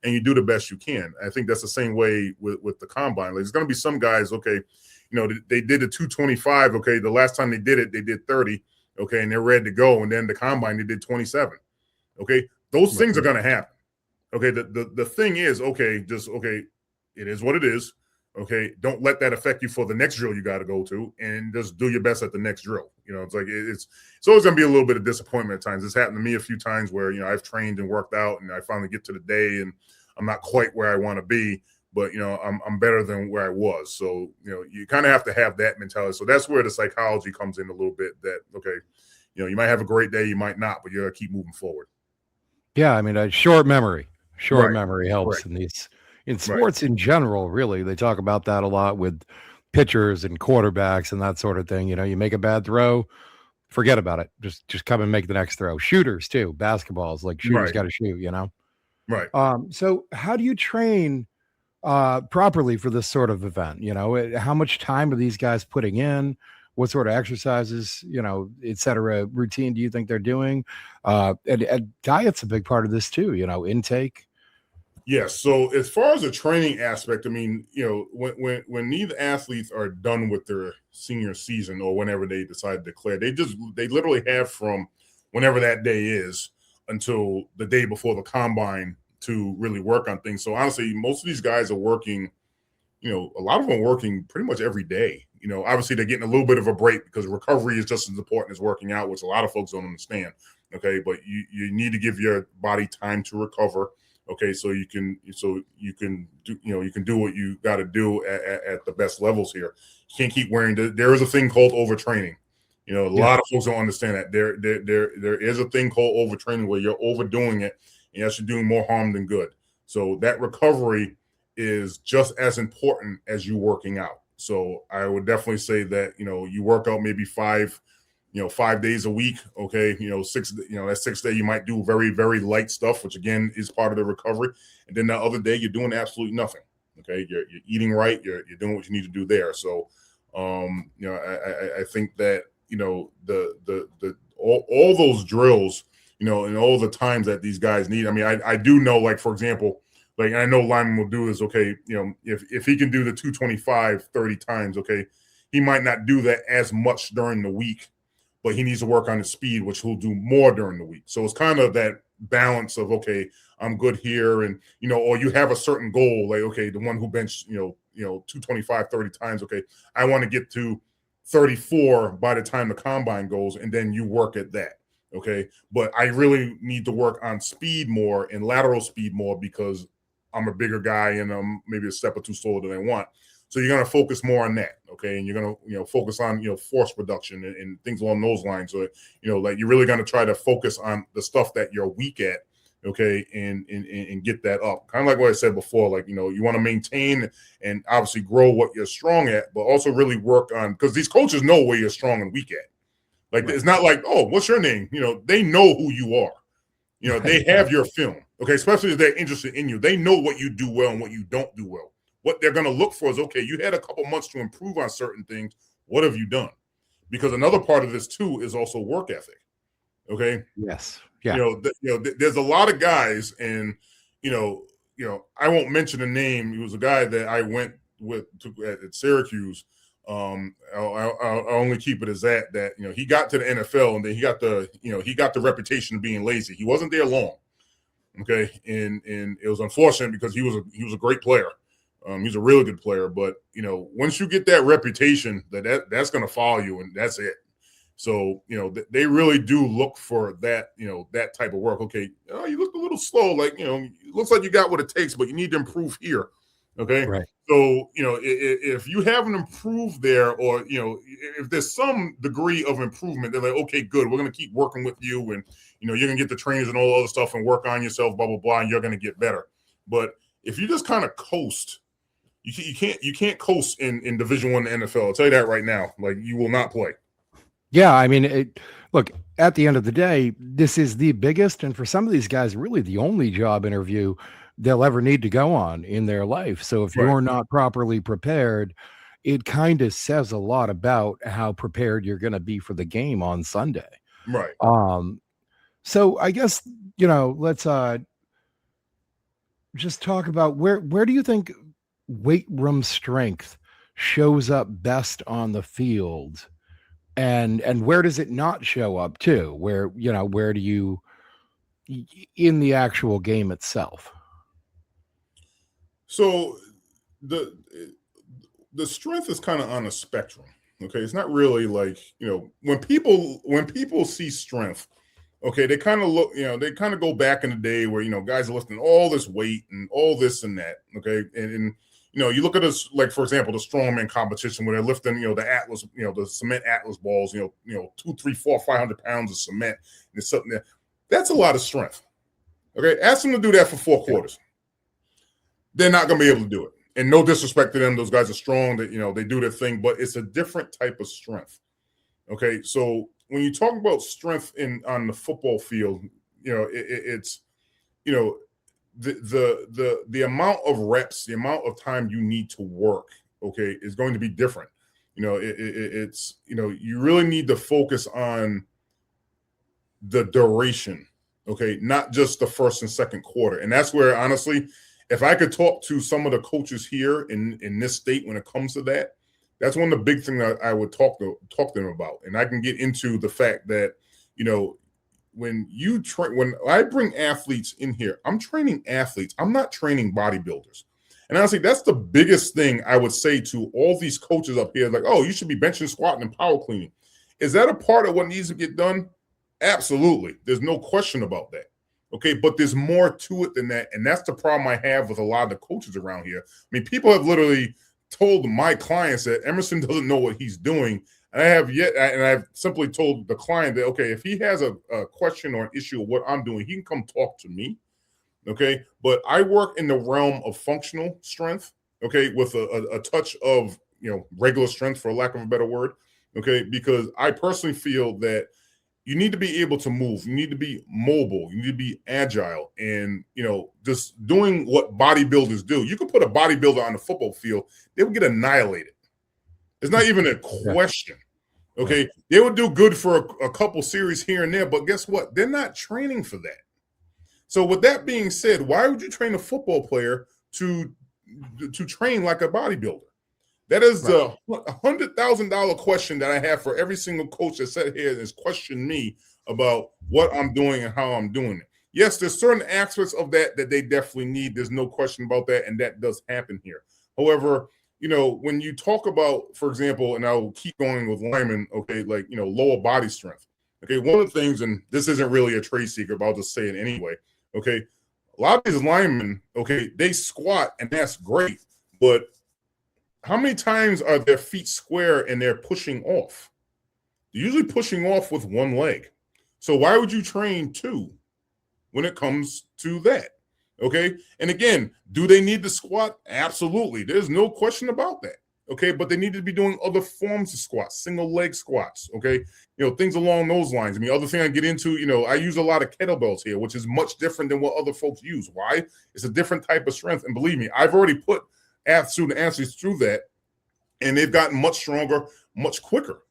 and you do the best you can. I think that's the same way with the combine. Like, there's going to be some guys, okay, they did the 225, okay, the last time they did it, they did 30, okay, and they're ready to go, and then the combine they did 27, okay. Those things are going to happen. Okay, the thing is, okay, it is what it is. Okay, don't let that affect you for the next drill you got to go to, and just do your best at the next drill. It's like it's always going to be a little bit of disappointment at times. It's happened to me a few times where I've trained and worked out, and I finally get to the day, and I'm not quite where I want to be, but I'm better than where I was. So you kind of have to have that mentality. So that's where the psychology comes in a little bit. That okay, you might have a great day, you might not, but you got to keep moving forward. Yeah, I mean, a short memory Right. memory helps Right. in sports in general. Really, they talk about that a lot with pitchers and quarterbacks and that sort of thing. You make a bad throw, forget about it. Just come and make the next throw. Shooters too. Basketballs, like shooters Right. got to shoot. Right. So how do you train properly for this sort of event? How much time are these guys putting in? What sort of exercises, et cetera, routine do you think they're doing? And diet's a big part of this too, intake. Yes. So as far as the training aspect, I mean, when these athletes are done with their senior season or whenever they decide to declare, they literally have from whenever that day is until the day before the combine to really work on things. So honestly, most of these guys are working, a lot of them are working pretty much every day. Obviously they're getting a little bit of a break because recovery is just as important as working out, which a lot of folks don't understand. Okay. But you need to give your body time to recover. Okay. So you can do, you can do what you got to do at the best levels here. You can't keep wearing, there is a thing called overtraining. A lot of folks don't understand that there is a thing called overtraining where you're overdoing it and you're actually doing more harm than good. So that recovery is just as important as you working out. So I would definitely say that, you work out maybe 5 days a week. Okay. 6, that 6th day, you might do very, very light stuff, which again is part of the recovery. And then the other day you're doing absolutely nothing. Okay. You're eating right. You're doing what you need to do there. So, I think that, all those drills, and all the times that these guys need. I mean, I do know, like, for example, like, I know lineman will do is, okay, if he can do the 225 30 times, okay, he might not do that as much during the week, but he needs to work on his speed, which he'll do more during the week. So it's kind of that balance of, okay, I'm good here. And, or you have a certain goal, like, okay, the one who benched, 225 30 times, okay, I want to get to 34 by the time the combine goes, and then you work at that. Okay. But I really need to work on speed more and lateral speed more because I'm a bigger guy and I'm maybe a step or two slower than I want. So you're going to focus more on that. Okay. And you're going to, focus on, force production and things along those lines. So, like, you're really going to try to focus on the stuff that you're weak at. Okay. And get that up. Kind of like what I said before, like, you want to maintain and obviously grow what you're strong at, but also really work on, because these coaches know where you're strong and weak at. Like, right. It's not like, oh, what's your name? They know who you are. They have your film. Okay. Especially if they're interested in you. They know what you do well and what you don't do well. What they're going to look for is, okay, you had a couple months to improve on certain things. What have you done? Because another part of this too is also work ethic. Okay. Yes. Yeah. There's a lot of guys, and I won't mention a name. He was a guy that I went with at Syracuse. I'll only keep it as that he got to the NFL, and then he got the reputation of being lazy. He wasn't there long. Okay. And it was unfortunate because he was a great player. He's a really good player, but once you get that reputation, that's going to follow you, and that's it. So they really do look for that that type of work. Okay, you look a little slow, like it looks like you got what it takes, but you need to improve here. Okay, right. So if you haven't improved there, or if there's some degree of improvement, they're like, okay, good, we're going to keep working with you, and you're going to get the trainers and all the other stuff and work on yourself, blah blah blah, and you're going to get better. But if you just kind of coast, you can't coast in Division I NFL. I'll tell you that right now. Like, you will not play. Yeah, I mean, look, at the end of the day, this is the biggest, and for some of these guys, really the only job interview they'll ever need to go on in their life. So if Right. you're not properly prepared, it kind of says a lot about how prepared you're going to be for the game on Sunday. Right. Um, so I guess, let's just talk about where do you think weight room strength shows up best on the field, and where does it not show up too? Where do you in the actual game itself? So the the strength is kind of on a spectrum. Okay, it's not really like, when people see strength, okay, they kind of look, they kind of go back in the day where, guys are lifting all this weight and all this and that. Okay, and you look at this, like, for example, the strongman competition where they're lifting, the Atlas, the cement Atlas balls, 2, 3, 4, 500 pounds of cement, and it's something that's a lot of strength. Okay, ask them to do that for 4 quarters. They're not going to be able to do it. And no disrespect to them, those guys are strong. That they do their thing, but it's a different type of strength. Okay, so when you talk about strength on the football field, it's the amount of reps, the amount of time you need to work, okay, is going to be different. It's you really need to focus on the duration, okay, not just the first and second quarter. And that's where, honestly, if I could talk to some of the coaches here in this state when it comes to that, that's one of the big things that I would talk to them about. And I can get into the fact that, when I bring athletes in here, I'm training athletes. I'm not training bodybuilders. And honestly, that's the biggest thing I would say to all these coaches up here. Like, oh, you should be benching, squatting, and power cleaning. Is that a part of what needs to get done? Absolutely. There's no question about that. Okay, but there's more to it than that. And that's the problem I have with a lot of the coaches around here. I mean, people have literally told my clients that Emerson doesn't know what he's doing. And I've simply told the client that, okay, if he has a question or an issue of what I'm doing, he can come talk to me. Okay, but I work in the realm of functional strength, okay, with a touch of, regular strength, for lack of a better word. Okay, because I personally feel that you need to be able to move. You need to be mobile. You need to be agile. And, just doing what bodybuilders do. You can put a bodybuilder on the football field, they would get annihilated. It's not even a question. Okay. They would do good for a couple series here and there, but guess what? They're not training for that. So with that being said, why would you train a football player to train like a bodybuilder? That is the $100,000 question that I have for every single coach that sat here and has questioned me about what I'm doing and how I'm doing it. Yes, there's certain aspects of that they definitely need. There's no question about that, and that does happen here. However, when you talk about, for example, and I'll keep going with linemen, okay, like, lower body strength. Okay, one of the things, and this isn't really a trade secret, but I'll just say it anyway, okay, a lot of these linemen, okay, they squat, and that's great, but how many times are their feet square and they're pushing off? They're usually pushing off with one leg. So why would you train two when it comes to that? Okay. And again, do they need to squat? Absolutely. There's no question about that. Okay. But they need to be doing other forms of squats, single leg squats. Okay. Things along those lines. I mean, other thing I get into, I use a lot of kettlebells here, which is much different than what other folks use. Why? It's a different type of strength. And believe me, I've already put student athletes through that, and they've gotten much stronger, much quicker.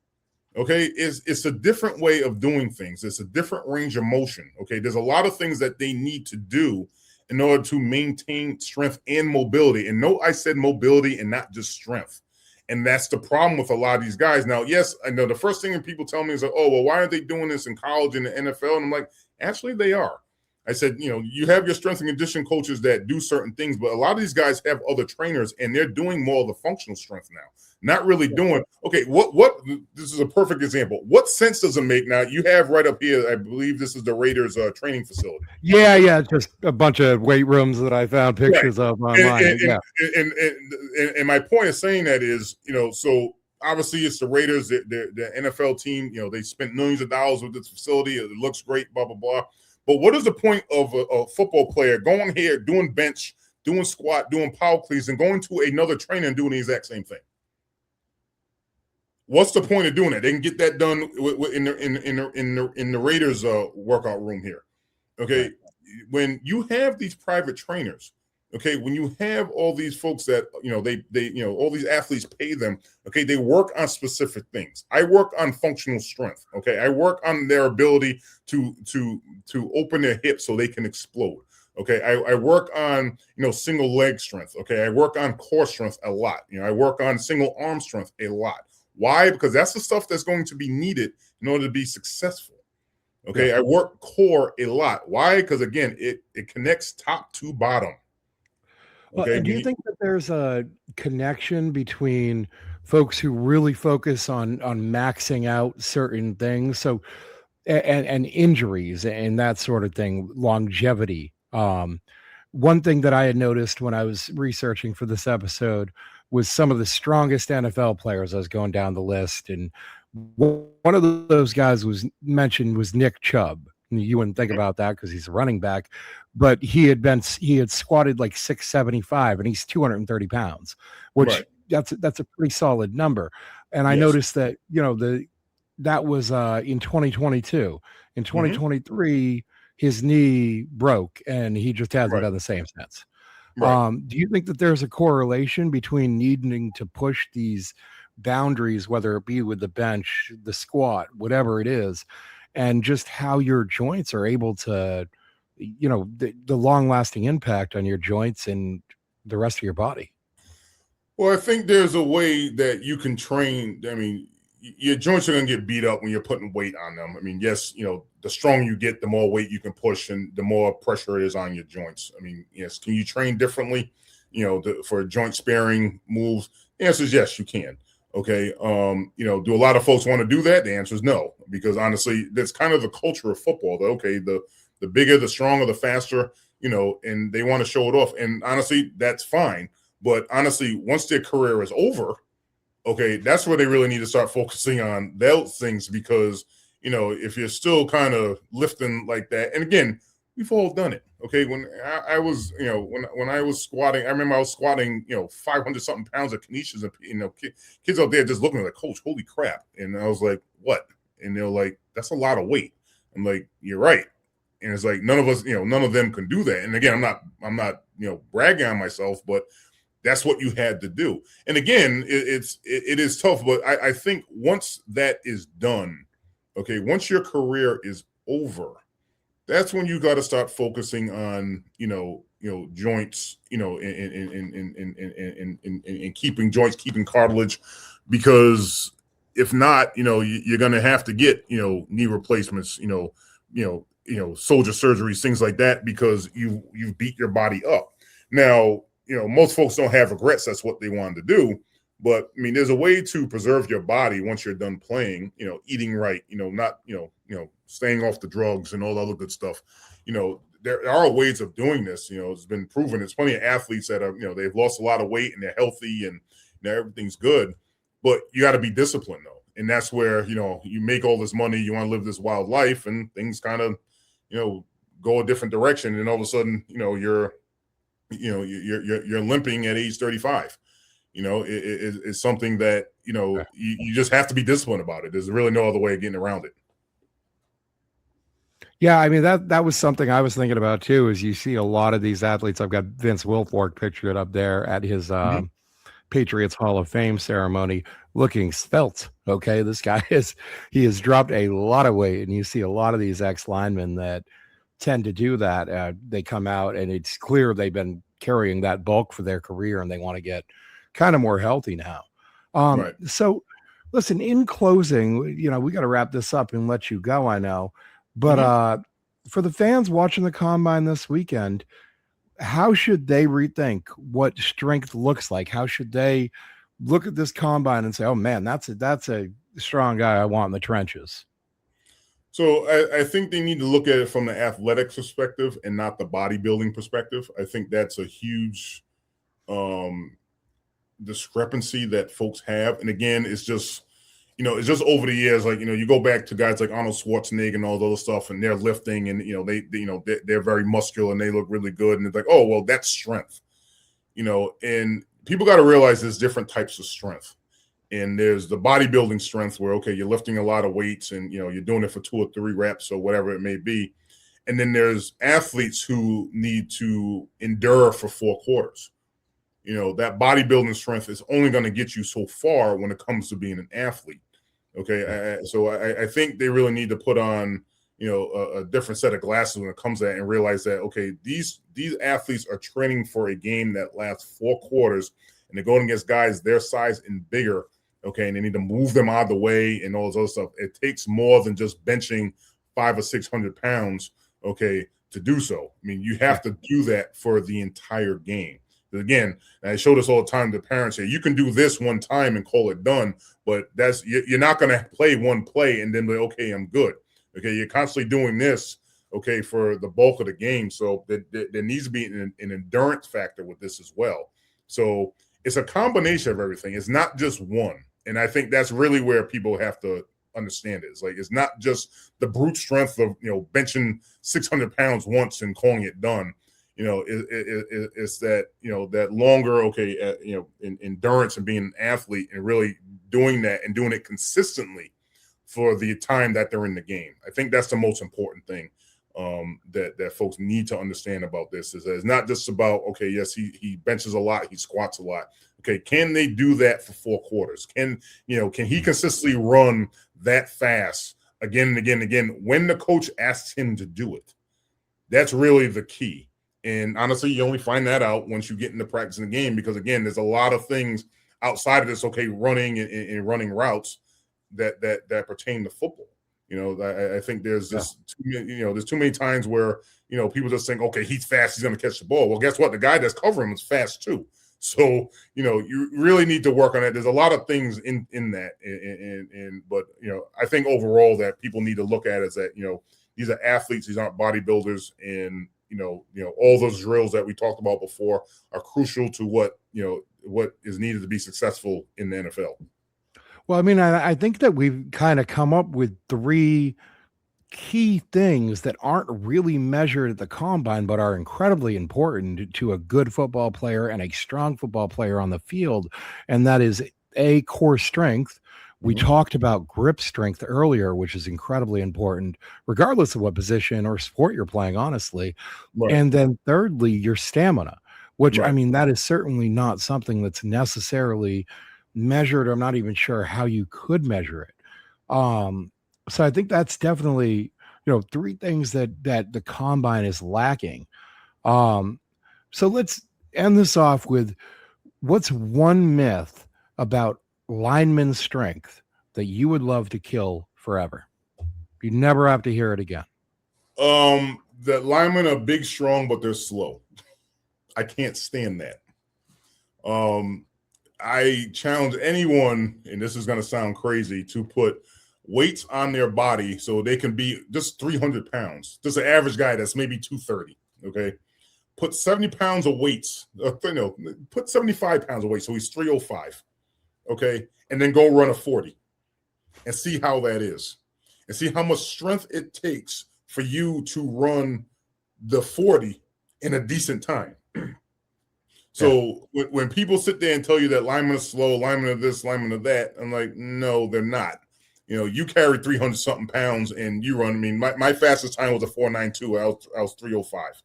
Okay, it's a different way of doing things. It's a different range of motion. Okay, there's a lot of things that they need to do in order to maintain strength and mobility. And no, I said mobility and not just strength. And that's the problem with a lot of these guys. Now, yes, I know the first thing that people tell me is like, oh, well, why aren't they doing this in college and the NFL? And I'm like, actually, they are. I said, you have your strength and conditioning coaches that do certain things, but a lot of these guys have other trainers, and they're doing more of the functional strength now. Not really doing, okay, what this is a perfect example. What sense does it make now? You have right up here, I believe this is the Raiders training facility. Yeah, just a bunch of weight rooms that I found pictures of online. And my point of saying that is, so obviously it's the Raiders, the NFL team, they spent millions of dollars with this facility. It looks great, blah, blah, blah. But what is the point of a football player going here, doing bench, doing squat, doing power cleans, and going to another trainer and doing the exact same thing? What's the point of doing that? They can get that done in the Raiders workout room here. Okay, when you have these private trainers, okay, when you have all these folks that they all these athletes pay them, okay, they work on specific things. I work on functional strength, okay, I work on their ability to open their hips so they can explode. Okay, I work on single leg strength. Okay, I work on core strength a lot. I work on single arm strength a lot. Why? Because that's the stuff that's going to be needed in order to be successful. Okay, Yeah. I work core a lot. Why? Because again, it connects top to bottom. Well, Okay, and do you think that there's a connection between folks who really focus on maxing out certain things? So and injuries and that sort of thing, longevity. One thing that I had noticed when I was researching for this episode was some of the strongest NFL players. I was going down the list, and one of those guys was mentioned was Nick Chubb. You wouldn't think about that because he's a running back, but he had squatted like 675, and he's 230 pounds, which right. that's a pretty solid number. And I Yes. noticed that that was in 2022. In hmm 2023, his knee broke, and he just hasn't Right. been the same since. Right. Do you think that there's a correlation between needing to push these boundaries, whether it be with the bench, the squat, whatever it is, and just how your joints are able to, the long lasting impact on your joints and the rest of your body? Well, I think there's a way that you can train. I mean, your joints are going to get beat up when you're putting weight on them. I mean, yes, the stronger you get, the more weight you can push and the more pressure it is on your joints. I mean, yes, can you train differently, for joint sparing moves? The answer is yes, you can. Okay. Do a lot of folks want to do that? The answer is no, because honestly, that's kind of the culture of football. Okay. The bigger, the stronger, the faster, and they want to show it off. And honestly, that's fine. But honestly, once their career is over, okay, that's where they really need to start focusing on those things, because if you're still kind of lifting like that, and again, we've all done it. Okay, when I was when I was squatting, I remember I was squatting 500 something pounds of Canisius, and kids out there just looking at like, coach, holy crap, and I was like, what? And they're like, that's a lot of weight. I'm like, you're right. And it's like none of them can do that. And again, I'm not bragging on myself, but that's what you had to do. And again, it is tough, but I think once that is done, okay, once your career is over, that's when you got to start focusing on joints, and keeping joints, keeping cartilage, because if not, you're going to have to get knee replacements, soldier surgeries, things like that, because you've beat your body up. Now, most folks don't have regrets. That's what they wanted to do. But I mean, there's a way to preserve your body once you're done playing, eating right, not, staying off the drugs and all the other good stuff. There are ways of doing this. It's been proven. There's plenty of athletes that are, they've lost a lot of weight and they're healthy and everything's good. But you got to be disciplined, though. And that's where, you make all this money, you want to live this wild life, and things kind of, go a different direction. And all of a sudden, you're limping at age 35. It's something that you just have to be disciplined about it. There's really no other way of getting around it. Yeah, I mean that was something I was thinking about too. Is you see a lot of these athletes. I've got Vince Wilfork pictured up there at his Mhm. Patriots Hall of Fame ceremony, looking svelte. Okay, this guy he has dropped a lot of weight, and you see a lot of these ex linemen that tend to do that. They come out, and it's clear they've been carrying that bulk for their career, and they want to get kind of more healthy now. Right. So, listen. In closing, we got to wrap this up and let you go. I know, but Mhm. for the fans watching the combine this weekend, how should they rethink what strength looks like? How should they look at this combine and say, "Oh man, that's a strong guy I want in the trenches"? So I think they need to look at it from the athletic perspective and not the bodybuilding perspective. I think that's a huge um, discrepancy that folks have. And again, it's just over the years, like, you go back to guys like Arnold Schwarzenegger and all those stuff, and they're lifting, and, they're very muscular and they look really good. And it's like, oh, well, that's strength, and people got to realize there's different types of strength. And there's the bodybuilding strength where, okay, you're lifting a lot of weights and, you're doing it for 2 or 3 reps or whatever it may be. And then there's athletes who need to endure for 4 quarters. That bodybuilding strength is only going to get you so far when it comes to being an athlete. Okay. So I think they really need to put on, a different set of glasses when it comes to that and realize that, okay, these athletes are training for a game that lasts 4 quarters and they're going against guys their size and bigger. Okay. And they need to move them out of the way and all this other stuff. It takes more than just benching 500 or 600 pounds. Okay. To do so. I mean, you have to do that for the entire game. Again, I show this all the time to parents here. You can do this one time and call it done, but you're not going to play one play and then be, okay, I'm good. Okay, you're constantly doing this, okay, for the bulk of the game. So there needs to be an endurance factor with this as well. So it's a combination of everything. It's not just one. And I think that's really where people have to understand it. It's not just the brute strength of, benching 600 pounds once and calling it done. It's that, that longer, endurance and being an athlete and really doing that and doing it consistently for the time that they're in the game. I think that's the most important thing that folks need to understand about this is that it's not just about, okay, yes, he benches a lot, he squats a lot. Okay, can they do that for 4 quarters? Can he consistently run that fast again and again and again when the coach asks him to do it? That's really the key. And honestly, you only find that out once you get into practice in the game, because again, there's a lot of things outside of this, okay, running and running routes that pertain to football. I think there's this, there's too many times where, people just think, okay, he's fast, he's going to catch the ball. Well, guess what? The guy that's covering him is fast too. So, you really need to work on that. There's a lot of things in that. But I think overall that people need to look at is that, these are athletes, these aren't bodybuilders, and, all those drills that we talked about before are crucial to what is needed to be successful in the NFL. Well, I mean, I think that we've kind of come up with 3 key things that aren't really measured at the combine, but are incredibly important to a good football player and a strong football player on the field. And that is core strength. We talked about grip strength earlier, which is incredibly important, regardless of what position or sport you're playing, honestly. Right. And then thirdly, your stamina, which, right. I mean, that is certainly not something that's necessarily measured. I'm not even sure how you could measure it. So I think that's definitely, 3 things that the combine is lacking. So let's end this off with, what's one myth about lineman strength that you would love to kill forever? You never have to hear it again. That linemen are big, strong, but they're slow. I can't stand that. I challenge anyone, and this is going to sound crazy, to put weights on their body so they can be just 300 pounds. Just an average guy that's maybe 230, okay? Put 70 pounds of weights, put 75 pounds of weight, so he's 305, okay? And then go run a 40 and see how that is. And see how much strength it takes for you to run the 40 in a decent time. So when people sit there and tell you that linemen are slow, linemen are this, linemen are that, I'm like, no, they're not. You carry 300 something pounds and you run. I mean, my fastest time was a 4.92. I was 305.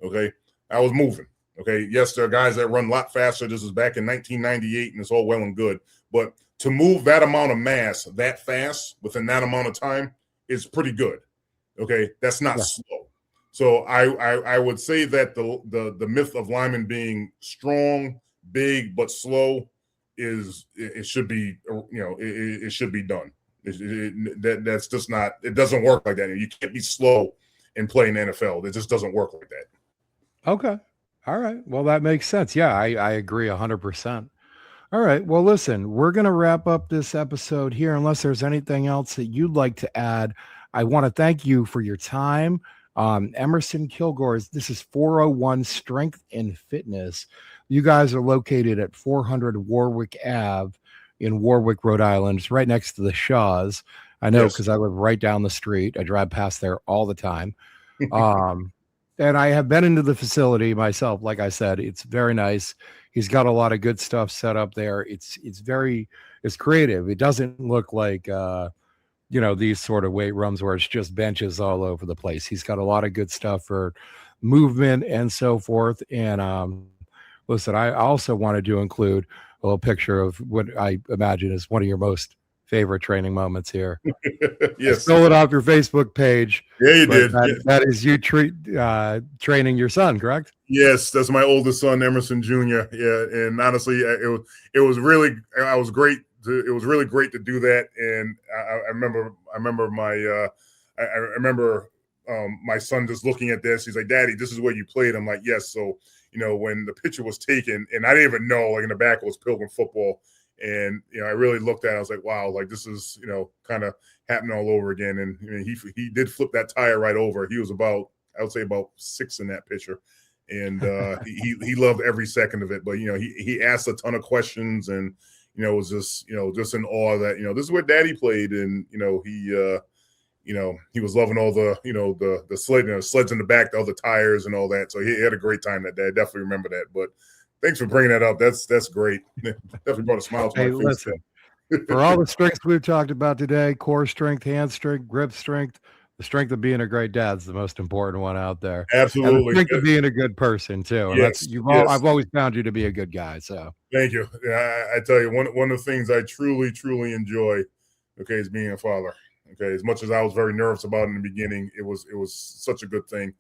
Okay. I was moving. Okay. Yes, there are guys that run a lot faster. This was back in 1998 and it's all well and good. But to move that amount of mass that fast within that amount of time is pretty good. Okay. That's not slow. So I would say that the myth of linemen being strong, big, but slow it should be, it should be done. That's just not, it doesn't work like that. You can't be slow and play in the NFL. It just doesn't work like that. Okay. All right. Well, that makes sense. Yeah, I agree 100%. All right. Well, listen, we're going to wrap up this episode here. Unless there's anything else that you'd like to add, I want to thank you for your time. Emerson Kilgore, this is 401 Strength and Fitness. You guys are located at 400 Warwick Ave in Warwick, Rhode Island. It's right next to the Shaws. I know because I live right down the street. I drive past there all the time. And I have been into the facility myself. Like I said, it's very nice. He's got a lot of good stuff set up there. It's creative. It doesn't look like these sort of weight rooms where it's just benches all over the place. He's got a lot of good stuff for movement and so forth. And listen, I also wanted to include a little picture of what I imagine is one of your most favorite training moments here. I Yes. stole it off your Facebook page. Yeah, you but did. That is you training your son, correct? Yes, that's my oldest son, Emerson Jr. Yeah, and honestly, it was really it was really great to do that. And I remember my son just looking at this. He's like, "Daddy, this is where you played." I'm like, "Yes." So when the picture was taken, and I didn't even know, like in the back was Pilgrim football, and I really looked at it. I was like, "Wow, like this is kind of happening all over again." And he did flip that tire right over. He was I would say about 6 in that picture. And he loved every second of it. But he asked a ton of questions, and was just in awe that this is where Daddy played, and he was loving all the the sleds in the back, all the tires and all that. So he had a great time that day. I definitely remember that. But thanks for bringing that up. That's great. Definitely brought a smile to my face. For all the strengths we've talked about today, core strength, hand strength, grip strength, the strength of being a great dad's the most important one out there. Absolutely. And the strength of being a good person too. And yes. I've always found you to be a good guy. So thank you. I tell you, one of the things I truly, truly enjoy, is being a father. Okay. As much as I was very nervous about it in the beginning, it was such a good thing.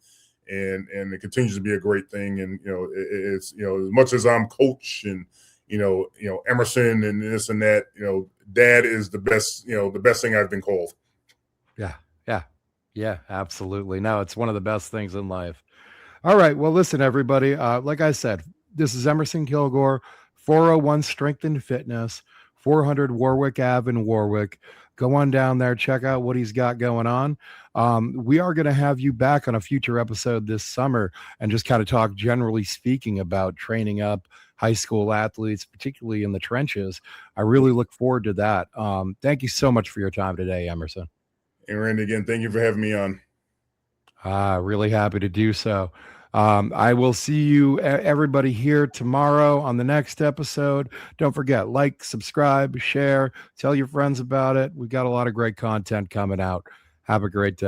And it continues to be a great thing. And, it's, as much as I'm coach and, Emerson and this and that, dad is the best thing I've been called. Yeah. Yeah. Yeah, absolutely. No, it's one of the best things in life. All right. Well, listen, everybody. Like I said, this is Emerson Kilgore, 401 Strength and Fitness, 400 Warwick Ave in Warwick. Go on down there, check out what he's got going on. We are going to have you back on a future episode this summer and just kind of talk, generally speaking, about training up high school athletes, particularly in the trenches. I really look forward to that. Thank you so much for your time today, Emerson. And Randy, again, thank you for having me on. Really happy to do so. I will see you, everybody, here tomorrow on the next episode. Don't forget, like, subscribe, share, tell your friends about it. We've got a lot of great content coming out. Have a great day.